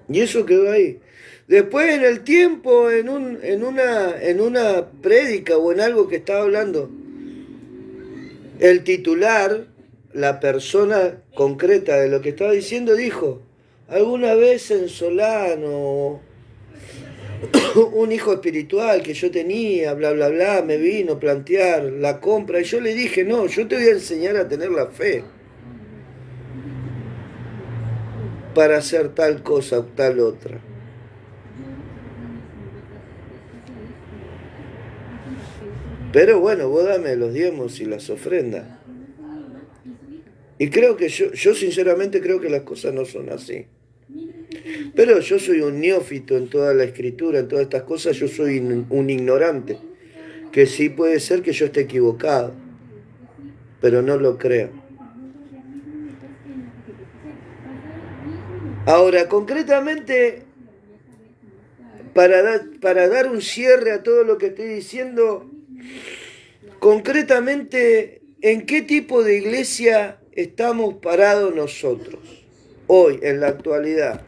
Y eso quedó ahí. Después en el tiempo, en una prédica o en algo que estaba hablando, el titular, la persona concreta de lo que estaba diciendo, dijo, alguna vez en Solano, un hijo espiritual que yo tenía, bla, bla, bla, me vino a plantear la compra y yo le dije, no, yo te voy a enseñar a tener la fe para hacer tal cosa o tal otra. Pero bueno, vos dame los diezmos y las ofrendas. Y creo que yo sinceramente creo que las cosas no son así. Pero yo soy un neófito en toda la escritura, en todas estas cosas, yo soy un ignorante. Que sí puede ser que yo esté equivocado, pero no lo creo. Ahora, concretamente, para dar un cierre a todo lo que estoy diciendo, concretamente, ¿en qué tipo de iglesia estamos parados nosotros hoy, en la actualidad?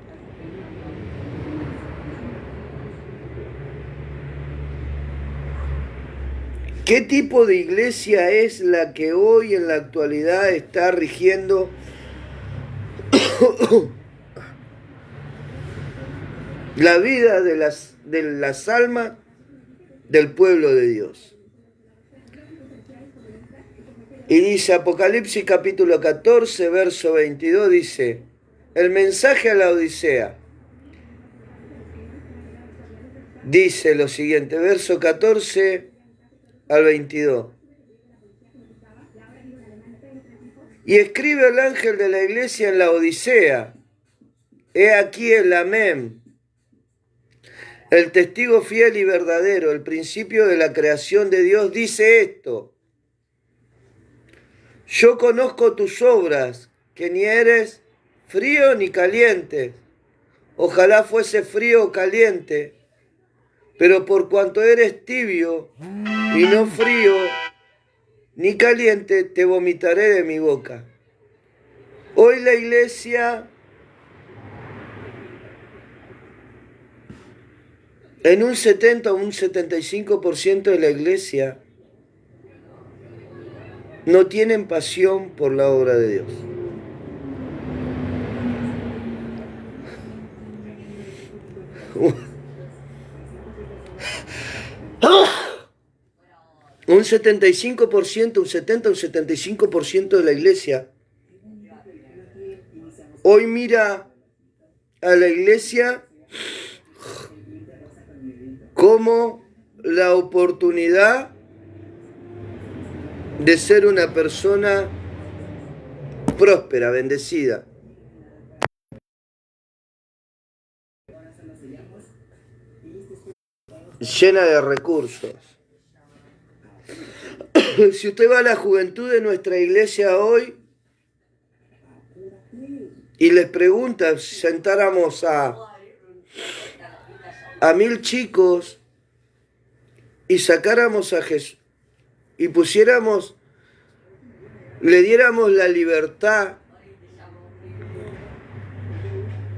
¿Qué tipo de iglesia es la que hoy en la actualidad está rigiendo la vida de las almas del pueblo de Dios? Y dice Apocalipsis capítulo 14, verso 22, dice, el mensaje a la Odisea. Dice lo siguiente, verso 14 al 22. Y escribe el ángel de la iglesia en la Odisea. He aquí el Amén, el testigo fiel y verdadero, el principio de la creación de Dios, dice esto. Yo conozco tus obras, que ni eres frío ni caliente. Ojalá fuese frío o caliente, pero por cuanto eres tibio y no frío ni caliente, te vomitaré de mi boca. Hoy la iglesia, en un 70 o un 75% de la iglesia, no tienen pasión por la obra de Dios. Un 75%, un 70, un 75% de la iglesia hoy mira a la iglesia como la oportunidad de ser una persona próspera, bendecida. Llena de recursos. Si usted va a la juventud de nuestra iglesia hoy y les pregunta, si sentáramos a 1000 chicos y sacáramos a Jesús y pusiéramos, le diéramos la libertad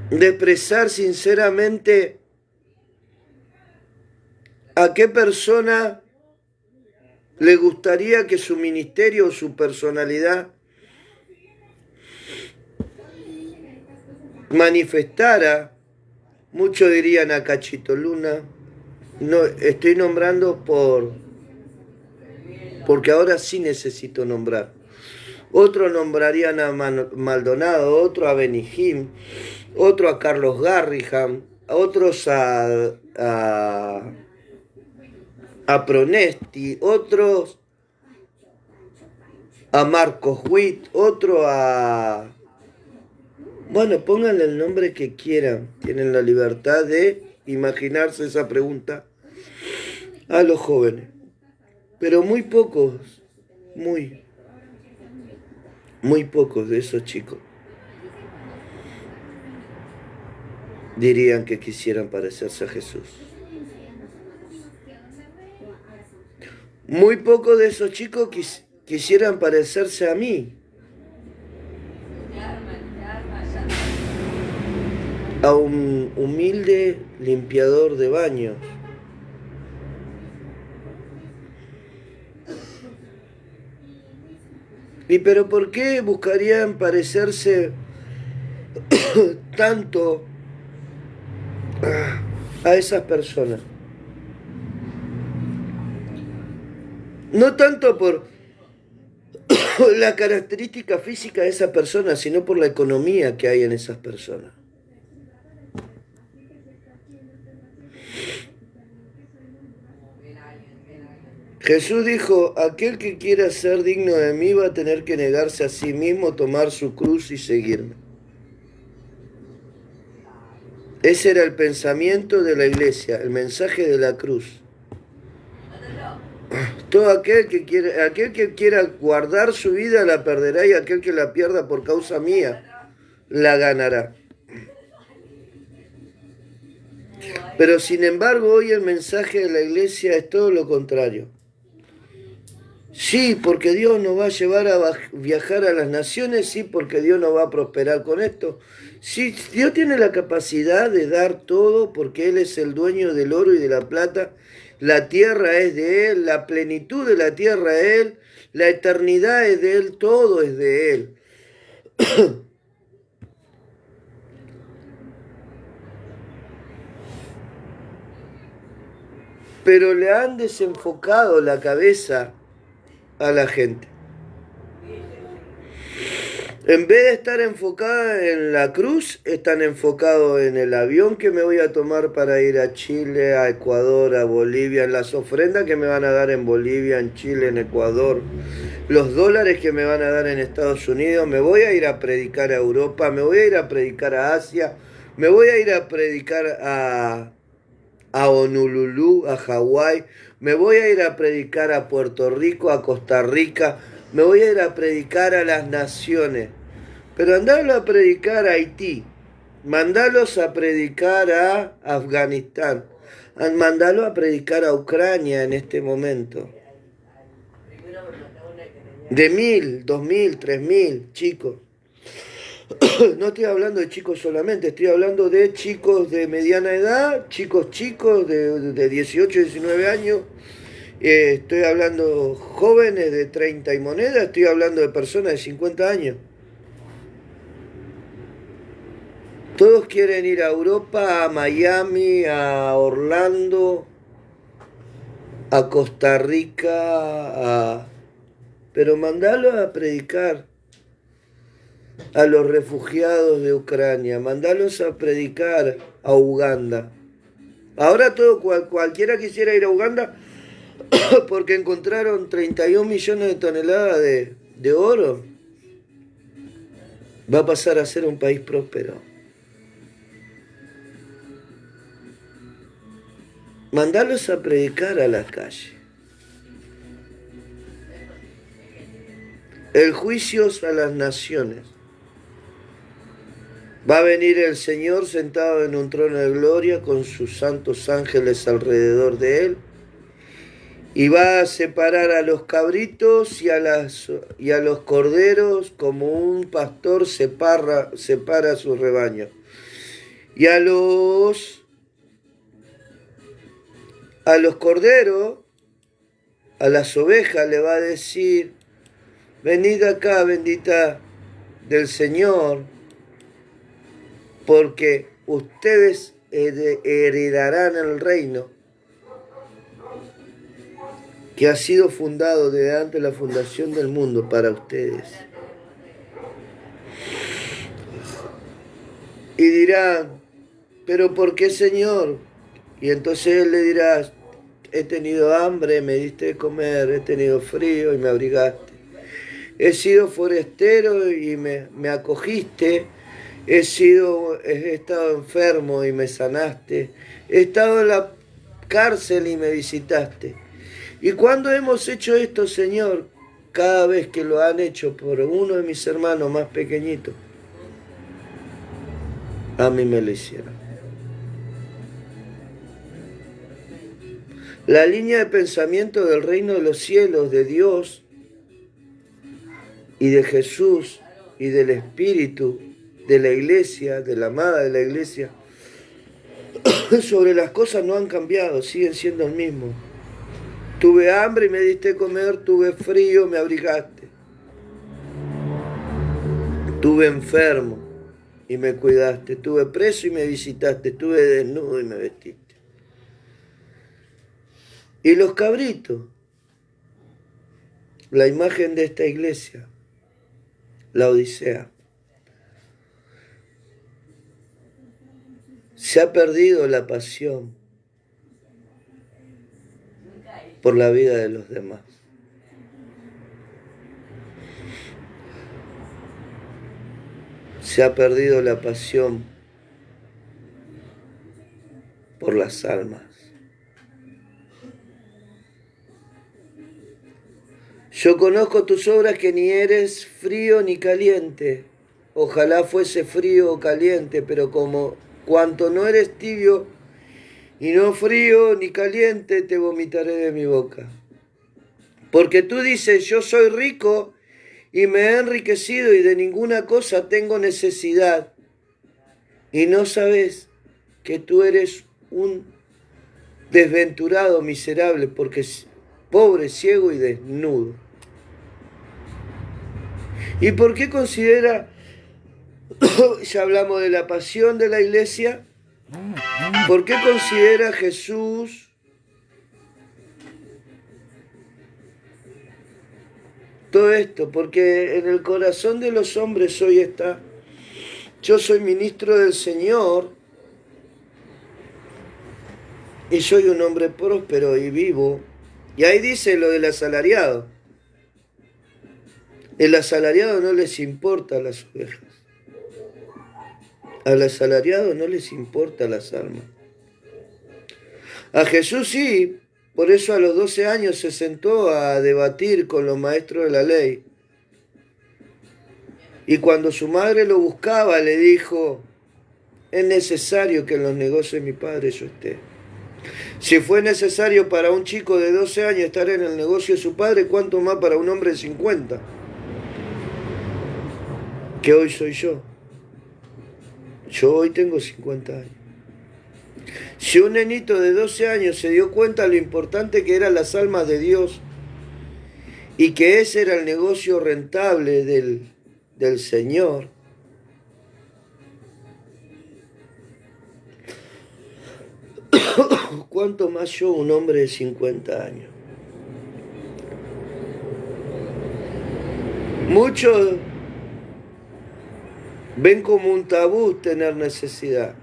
de expresar sinceramente a qué persona le gustaría que su ministerio o su personalidad manifestara, muchos dirían a Cachito Luna, no, estoy nombrando porque ahora sí necesito nombrar. Otros nombrarían a Maldonado, otro a Benihim, otro a Carlos Garriham, otros a Pronesti, otros a Marcos Witt, otro a... Bueno, pónganle el nombre que quieran. Tienen la libertad de imaginarse esa pregunta a los jóvenes. Pero muy pocos, muy pocos de esos chicos dirían que quisieran parecerse a Jesús. Muy pocos de esos chicos quisieran parecerse a mí. A un humilde limpiador de baños. ¿Y pero por qué buscarían parecerse tanto a esas personas. No tanto por la característica física de esa persona, sino por la economía que hay en esas personas. Jesús dijo, aquel que quiera ser digno de mí va a tener que negarse a sí mismo, tomar su cruz y seguirme. Ese era el pensamiento de la iglesia, el mensaje de la cruz. Todo aquel que quiera guardar su vida la perderá, y aquel que la pierda por causa mía la ganará. Pero sin embargo, hoy el mensaje de la iglesia es todo lo contrario. Sí, porque Dios nos va a llevar a viajar a las naciones, sí, porque Dios nos va a prosperar con esto. Sí, Dios tiene la capacidad de dar todo porque Él es el dueño del oro y de la plata. La tierra es de Él, la plenitud de la tierra es Él, la eternidad es de Él, todo es de Él. Pero le han desenfocado la cabeza a la gente. En vez de estar enfocada en la cruz, están enfocados en el avión que me voy a tomar para ir a Chile, a Ecuador, a Bolivia, en las ofrendas que me van a dar en Bolivia, en Chile, en Ecuador, los dólares que me van a dar en Estados Unidos. Me voy a ir a predicar a Europa, me voy a ir a predicar a Asia, me voy a ir a predicar a Honolulu, a Hawái, me voy a ir a predicar a Puerto Rico, a Costa Rica, me voy a ir a predicar a las naciones. Pero andalo a predicar a Haití, mandalos a predicar a Afganistán, mandalo a predicar a Ucrania en este momento. De 1.000, 2.000, 3.000 chicos. No estoy hablando de chicos solamente, estoy hablando de chicos de mediana edad, chicos de 18, 19 años, estoy hablando jóvenes de 30 y moneda, estoy hablando de personas de 50 años. Todos quieren ir a Europa, a Miami, a Orlando, a Costa Rica, pero mandalos a predicar a los refugiados de Ucrania, mandalos a predicar a Uganda. Ahora cualquiera quisiera ir a Uganda porque encontraron 31 millones de toneladas de oro. Va a pasar a ser un país próspero. Mandalos a predicar a las calles. El juicio a las naciones. Va a venir el Señor sentado en un trono de gloria con sus santos ángeles alrededor de Él, y va a separar a los cabritos y a los corderos como un pastor separa a su rebaño. Y a los corderos, a las ovejas le va a decir, venid acá, bendita del Señor, porque ustedes heredarán el reino que ha sido fundado desde antes de la fundación del mundo para ustedes. Y dirán, ¿pero por qué, Señor? Y entonces Él le dirá, he tenido hambre, me diste de comer, he tenido frío y me abrigaste. He sido forastero y me acogiste. He estado enfermo y me sanaste. He estado en la cárcel y me visitaste. ¿Y cuándo hemos hecho esto, Señor? Cada vez que lo han hecho por uno de mis hermanos más pequeñitos, a mí me lo hicieron. La línea de pensamiento del reino de los cielos, de Dios y de Jesús y del Espíritu, de la iglesia, de la amada de la iglesia, sobre las cosas no han cambiado, siguen siendo el mismo. Tuve hambre y me diste de comer, tuve frío, me abrigaste. Estuve enfermo y me cuidaste, estuve preso y me visitaste, estuve desnudo y me vestiste. Y los cabritos, la imagen de esta iglesia, la Odisea. Se ha perdido la pasión por la vida de los demás. Se ha perdido la pasión por las almas. Yo conozco tus obras, que ni eres frío ni caliente. Ojalá fuese frío o caliente, pero cuanto no eres tibio y no frío ni caliente, te vomitaré de mi boca. Porque tú dices, yo soy rico y me he enriquecido y de ninguna cosa tengo necesidad. Y no sabes que tú eres un desventurado, miserable, porque pobre, ciego y desnudo. ¿Y por qué considera, ya hablamos de la pasión de la iglesia, por qué considera Jesús todo esto? Porque en el corazón de los hombres hoy está, yo soy ministro del Señor y soy un hombre próspero y vivo. Y ahí dice lo del asalariado. El asalariado no les importa las ovejas. Al asalariado no les importa las almas. A Jesús sí, por eso a los 12 años se sentó a debatir con los maestros de la ley. Y cuando su madre lo buscaba, le dijo, es necesario que en los negocios de mi padre yo esté. Si fue necesario para un chico de 12 años estar en el negocio de su padre, ¿cuánto más para un hombre de 50? Que hoy soy yo. Yo hoy tengo 50 años. Si un nenito de 12 años se dio cuenta lo importante que eran las almas de Dios y que ese era el negocio rentable del Señor, ¿cuánto más yo, un hombre de 50 años? Muchos ven como un tabú tener necesidad.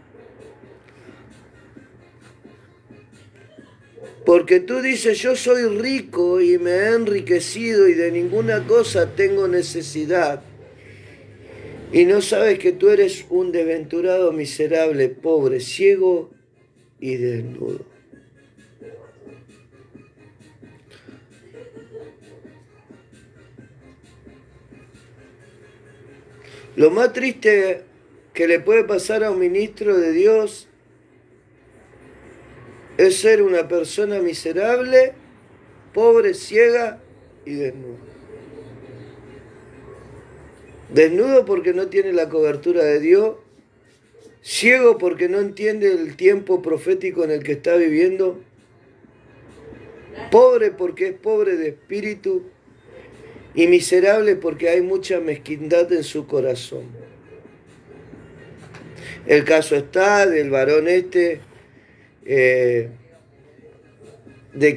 Porque tú dices, yo soy rico y me he enriquecido y de ninguna cosa tengo necesidad. Y no sabes que tú eres un desventurado, miserable, pobre, ciego y desnudo. Lo más triste que le puede pasar a un ministro de Dios es ser una persona miserable, pobre, ciega y desnuda. Desnudo porque no tiene la cobertura de Dios, ciego porque no entiende el tiempo profético en el que está viviendo, pobre porque es pobre de espíritu y miserable porque hay mucha mezquindad en su corazón. El caso está del varón de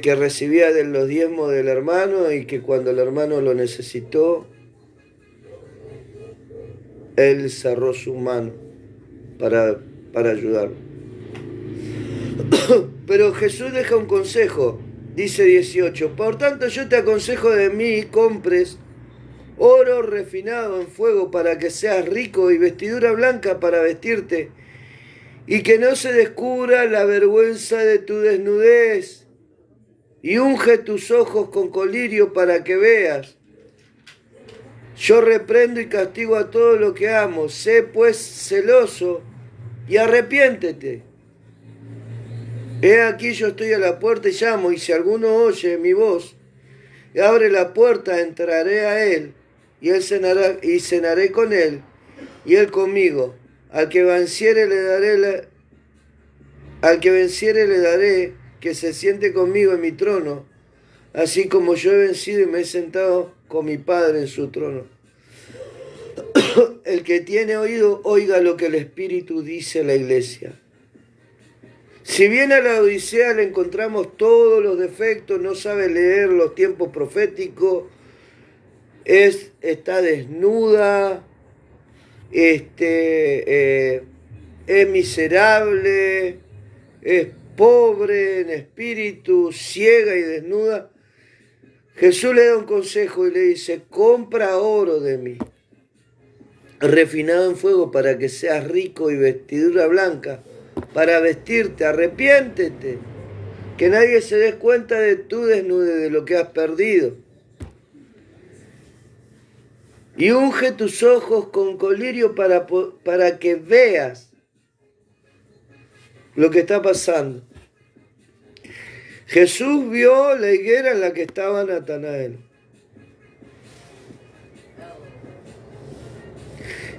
que recibía de los diezmos del hermano y que cuando el hermano lo necesitó, él cerró su mano para ayudarlo. Pero Jesús deja un consejo, dice 18, por tanto yo te aconsejo de mí compres oro refinado en fuego para que seas rico y vestidura blanca para vestirte y que no se descubra la vergüenza de tu desnudez y unge tus ojos con colirio para que veas. Yo reprendo y castigo a todo lo que amo. Sé pues celoso y arrepiéntete. He aquí yo estoy a la puerta y llamo, y si alguno oye mi voz y abre la puerta, entraré a él y él cenará, y cenaré con él y él conmigo. Al que venciere le daré que se siente conmigo en mi trono, así como yo he vencido y me he sentado con mi Padre en su trono. El que tiene oído, oiga lo que el Espíritu dice a la iglesia. Si bien a la Odisea le encontramos todos los defectos, no sabe leer los tiempos proféticos, está desnuda, es miserable, es pobre en espíritu, ciega y desnuda, Jesús le da un consejo y le dice: compra oro de mí, refinado en fuego, para que seas rico, y vestidura blanca para vestirte, arrepiéntete, que nadie se dé cuenta de tu desnudez, de lo que has perdido. Y unge tus ojos con colirio para que veas lo que está pasando. Jesús vio la higuera en la que estaba Natanael.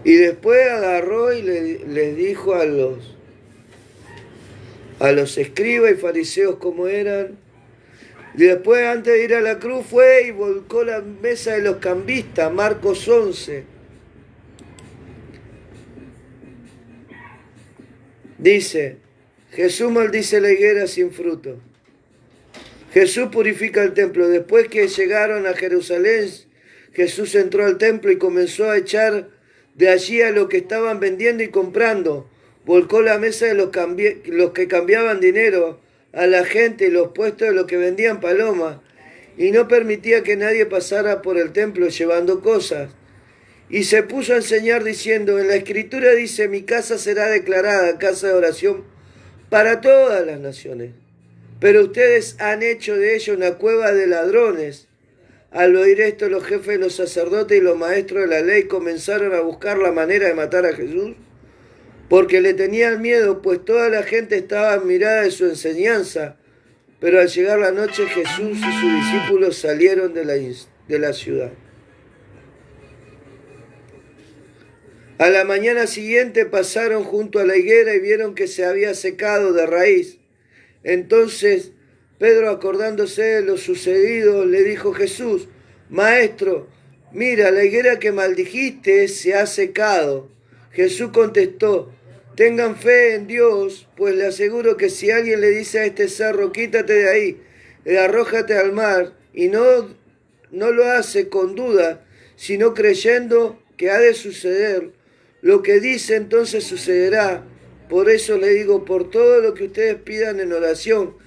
Y después agarró y les dijo a los escribas y fariseos cómo eran. Y después, antes de ir a la cruz, fue y volcó la mesa de los cambistas, Marcos 11. Dice: Jesús maldice la higuera sin fruto. Jesús purifica el templo. Después que llegaron a Jerusalén, Jesús entró al templo y comenzó a echar de allí a los que estaban vendiendo y comprando. Volcó la mesa de los que cambiaban dinero a la gente y los puestos de los que vendían palomas, y no permitía que nadie pasara por el templo llevando cosas. Y se puso a enseñar diciendo: en la Escritura dice: mi casa será declarada casa de oración para todas las naciones. Pero ustedes han hecho de ella una cueva de ladrones. Al oír esto, los jefes de los sacerdotes y los maestros de la ley comenzaron a buscar la manera de matar a Jesús, porque le tenían miedo, pues toda la gente estaba admirada de su enseñanza. Pero al llegar la noche, Jesús y sus discípulos salieron de la ciudad. A la mañana siguiente pasaron junto a la higuera y vieron que se había secado de raíz. Entonces Pedro, acordándose de lo sucedido, le dijo: Jesús, Maestro, mira, la higuera que maldijiste se ha secado. Jesús contestó: tengan fe en Dios, pues le aseguro que si alguien le dice a este cerro: quítate de ahí, arrójate al mar, y no lo hace con duda, sino creyendo que ha de suceder, lo que dice entonces sucederá. Por eso le digo, por todo lo que ustedes pidan en oración,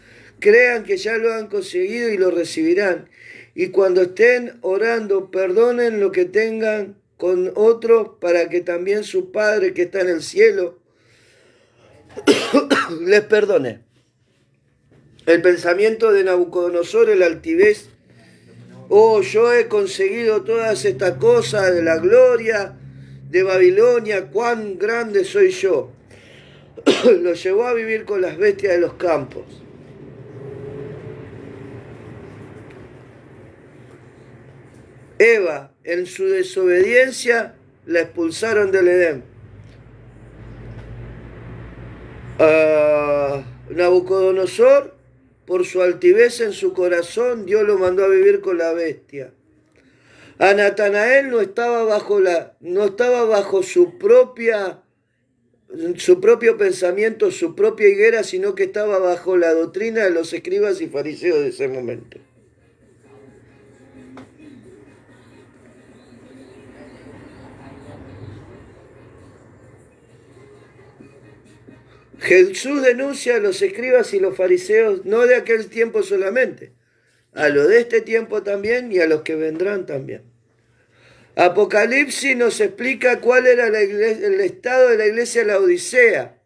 crean que ya lo han conseguido y lo recibirán. Y cuando estén orando, perdonen lo que tengan con otros, para que también su Padre que está en el cielo les perdone. El pensamiento de Nabucodonosor, el altivez: oh, yo he conseguido todas estas cosas de la gloria de Babilonia, cuán grande soy yo. Lo llevó a vivir con las bestias de los campos. Eva, en su desobediencia, la expulsaron del Edén. Nabucodonosor, por su altivez en su corazón, Dios lo mandó a vivir con la bestia. A Natanael no estaba bajo su propio pensamiento, su propia higuera, sino que estaba bajo la doctrina de los escribas y fariseos de ese momento. Jesús denuncia a los escribas y los fariseos, no de aquel tiempo solamente, a lo de este tiempo también y a los que vendrán también. Apocalipsis nos explica cuál era el estado de la iglesia de la Odisea.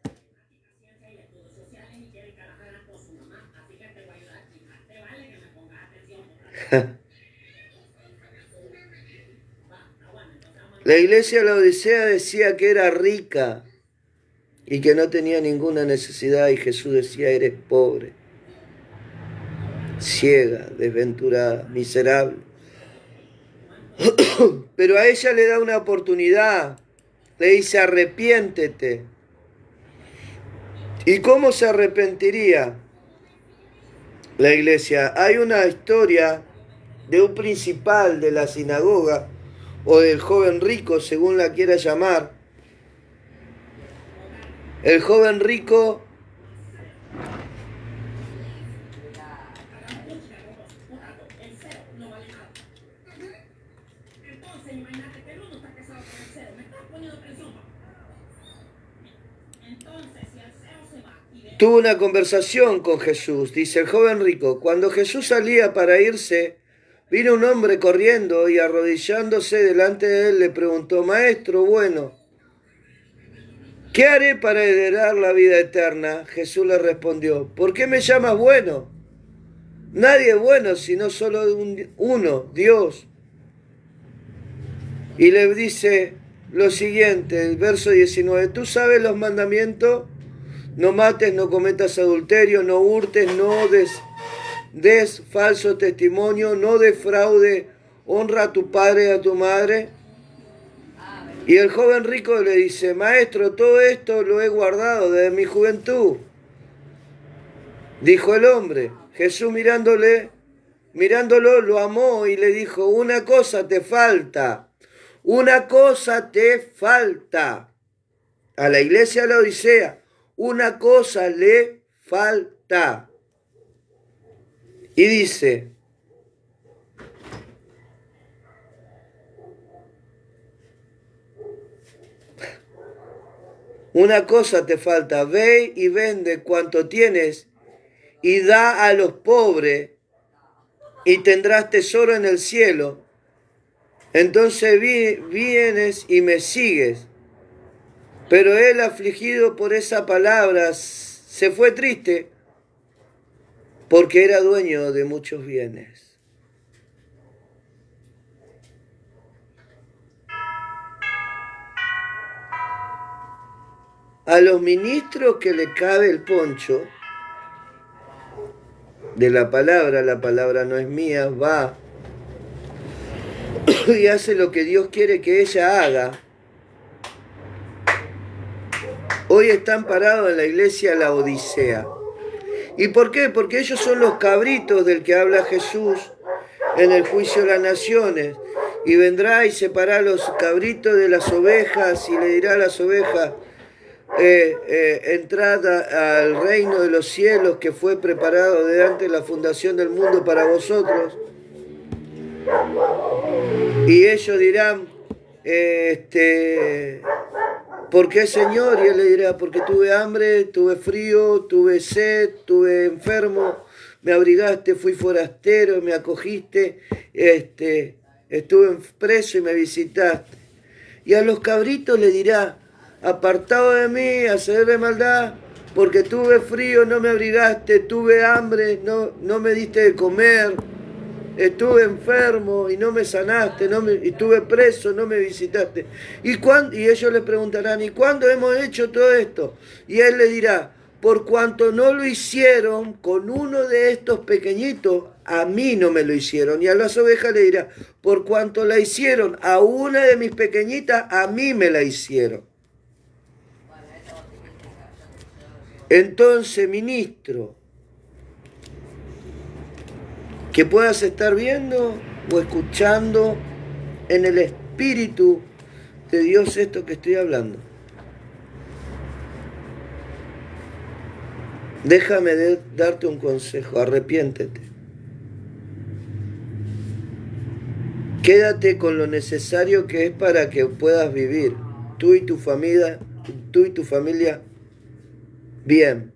La iglesia de la Odisea decía que era rica y que no tenía ninguna necesidad, y Jesús decía: eres pobre, ciega, desventurada, miserable. Pero a ella le da una oportunidad, le dice: arrepiéntete. ¿Y cómo se arrepentiría la iglesia? Hay una historia de un principal de la sinagoga, o del joven rico, según la quiera llamar. El joven rico tuvo una conversación con Jesús. Dice el joven rico, cuando Jesús salía para irse, vino un hombre corriendo y arrodillándose delante de él le preguntó, Maestro bueno, ¿qué haré para heredar la vida eterna? Jesús le respondió, ¿por qué me llamas bueno? Nadie es bueno sino solo uno, Dios. Y le dice lo siguiente, el verso 19, tú sabes los mandamientos, no mates, no cometas adulterio, no hurtes, no des falso testimonio, no defraude, honra a tu padre y a tu madre. Y el joven rico le dice, Maestro, todo esto lo he guardado desde mi juventud. Dijo el hombre. Jesús mirándolo, lo amó y le dijo, una cosa te falta, una cosa te falta. A la iglesia de la Odisea, una cosa le falta. Y dice, una cosa te falta, ve y vende cuanto tienes y da a los pobres y tendrás tesoro en el cielo. Entonces vienes y me sigues. Pero él, afligido por esa palabra, se fue triste porque era dueño de muchos bienes. A los ministros que le cabe el poncho de la palabra no es mía, va y hace lo que Dios quiere que ella haga. Hoy están parados en la iglesia La Odisea. ¿Y por qué? Porque ellos son los cabritos del que habla Jesús en el juicio de las naciones. Y vendrá y separará los cabritos de las ovejas y le dirá a las ovejas, entrad al reino de los cielos que fue preparado delante de la fundación del mundo para vosotros. Y ellos dirán, ¿por qué, Señor? Y él le dirá, porque tuve hambre, tuve frío, tuve sed, tuve enfermo, me abrigaste, fui forastero, me acogiste, estuve preso y me visitaste. Y a los cabritos le dirá, apartado de mí, hacedor de maldad, porque tuve frío, no me abrigaste, tuve hambre, no me diste de comer, estuve enfermo y no me sanaste, estuve preso, no me visitaste. Y ellos le preguntarán, ¿y cuándo hemos hecho todo esto? Y él le dirá, por cuanto no lo hicieron con uno de estos pequeñitos, a mí no me lo hicieron. Y a las ovejas le dirá, por cuanto la hicieron a una de mis pequeñitas, a mí me la hicieron. Entonces, ministro, que puedas estar viendo o escuchando en el Espíritu de Dios esto que estoy hablando. Déjame darte un consejo, arrepiéntete. Quédate con lo necesario que es para que puedas vivir, tú y tu familia bien,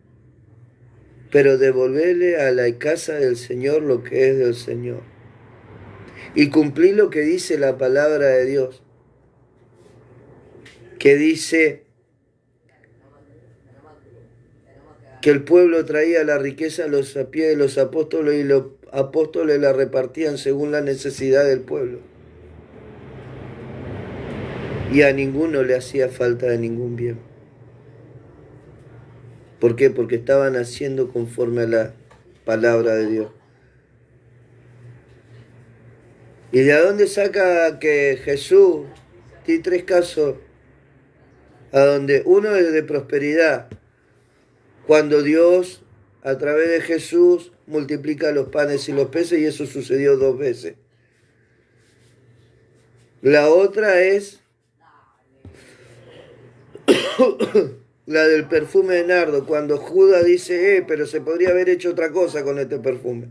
pero devolverle a la casa del Señor lo que es del Señor. Y cumplir lo que dice la palabra de Dios, que dice que el pueblo traía la riqueza a los pies de los apóstoles y los apóstoles la repartían según la necesidad del pueblo. Y a ninguno le hacía falta de ningún bien. ¿Por qué? Porque estaban haciendo conforme a la palabra de Dios. ¿Y de dónde saca que Jesús tiene 3 casos? A donde uno es de prosperidad, cuando Dios a través de Jesús multiplica los panes y los peces, y eso sucedió 2 veces. La otra es la del perfume de nardo, cuando Judas dice, pero se podría haber hecho otra cosa con este perfume.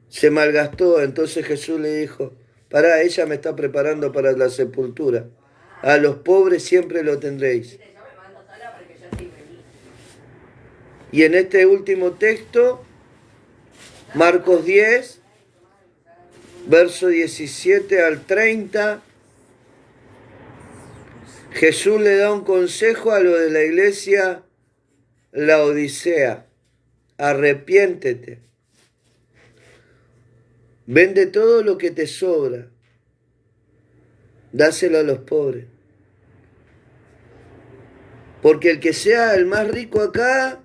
Se malgastó, entonces Jesús le dijo, pará, ella me está preparando para la sepultura. A los pobres siempre lo tendréis. Y en este último texto, Marcos 10, verso 17 al 30, Jesús le da un consejo a lo de la iglesia Laodicea. Arrepiéntete. Vende todo lo que te sobra. Dáselo a los pobres. Porque el que sea el más rico acá,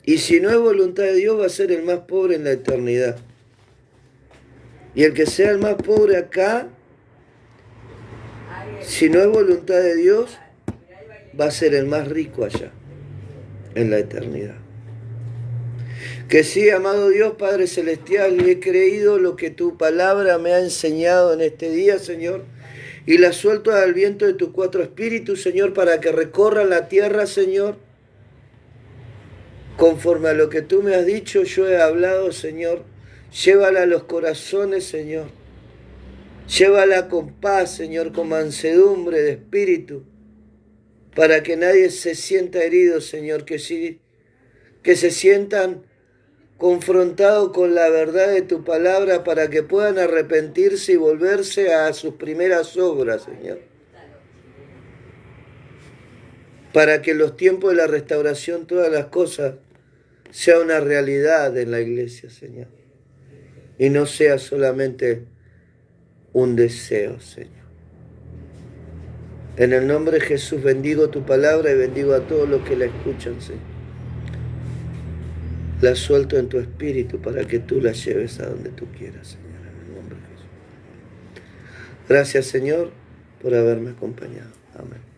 y si no es voluntad de Dios, va a ser el más pobre en la eternidad. Y el que sea el más pobre acá, si no es voluntad de Dios, va a ser el más rico allá, en la eternidad. Que sí, amado Dios, Padre Celestial, he creído lo que tu palabra me ha enseñado en este día, Señor, y la suelto al viento de tus cuatro espíritus, Señor, para que recorran la tierra, Señor. Conforme a lo que tú me has dicho, yo he hablado, Señor. Llévala a los corazones, Señor. Llévala con paz, Señor, con mansedumbre de espíritu, para que nadie se sienta herido, Señor, que se sientan confrontados con la verdad de tu palabra, para que puedan arrepentirse y volverse a sus primeras obras, Señor. Para que en los tiempos de la restauración todas las cosas sea una realidad en la iglesia, Señor. Y no sea solamente un deseo, Señor. En el nombre de Jesús bendigo tu palabra y bendigo a todos los que la escuchan, Señor. La suelto en tu espíritu para que tú la lleves a donde tú quieras, Señor. En el nombre de Jesús. Gracias, Señor, por haberme acompañado. Amén.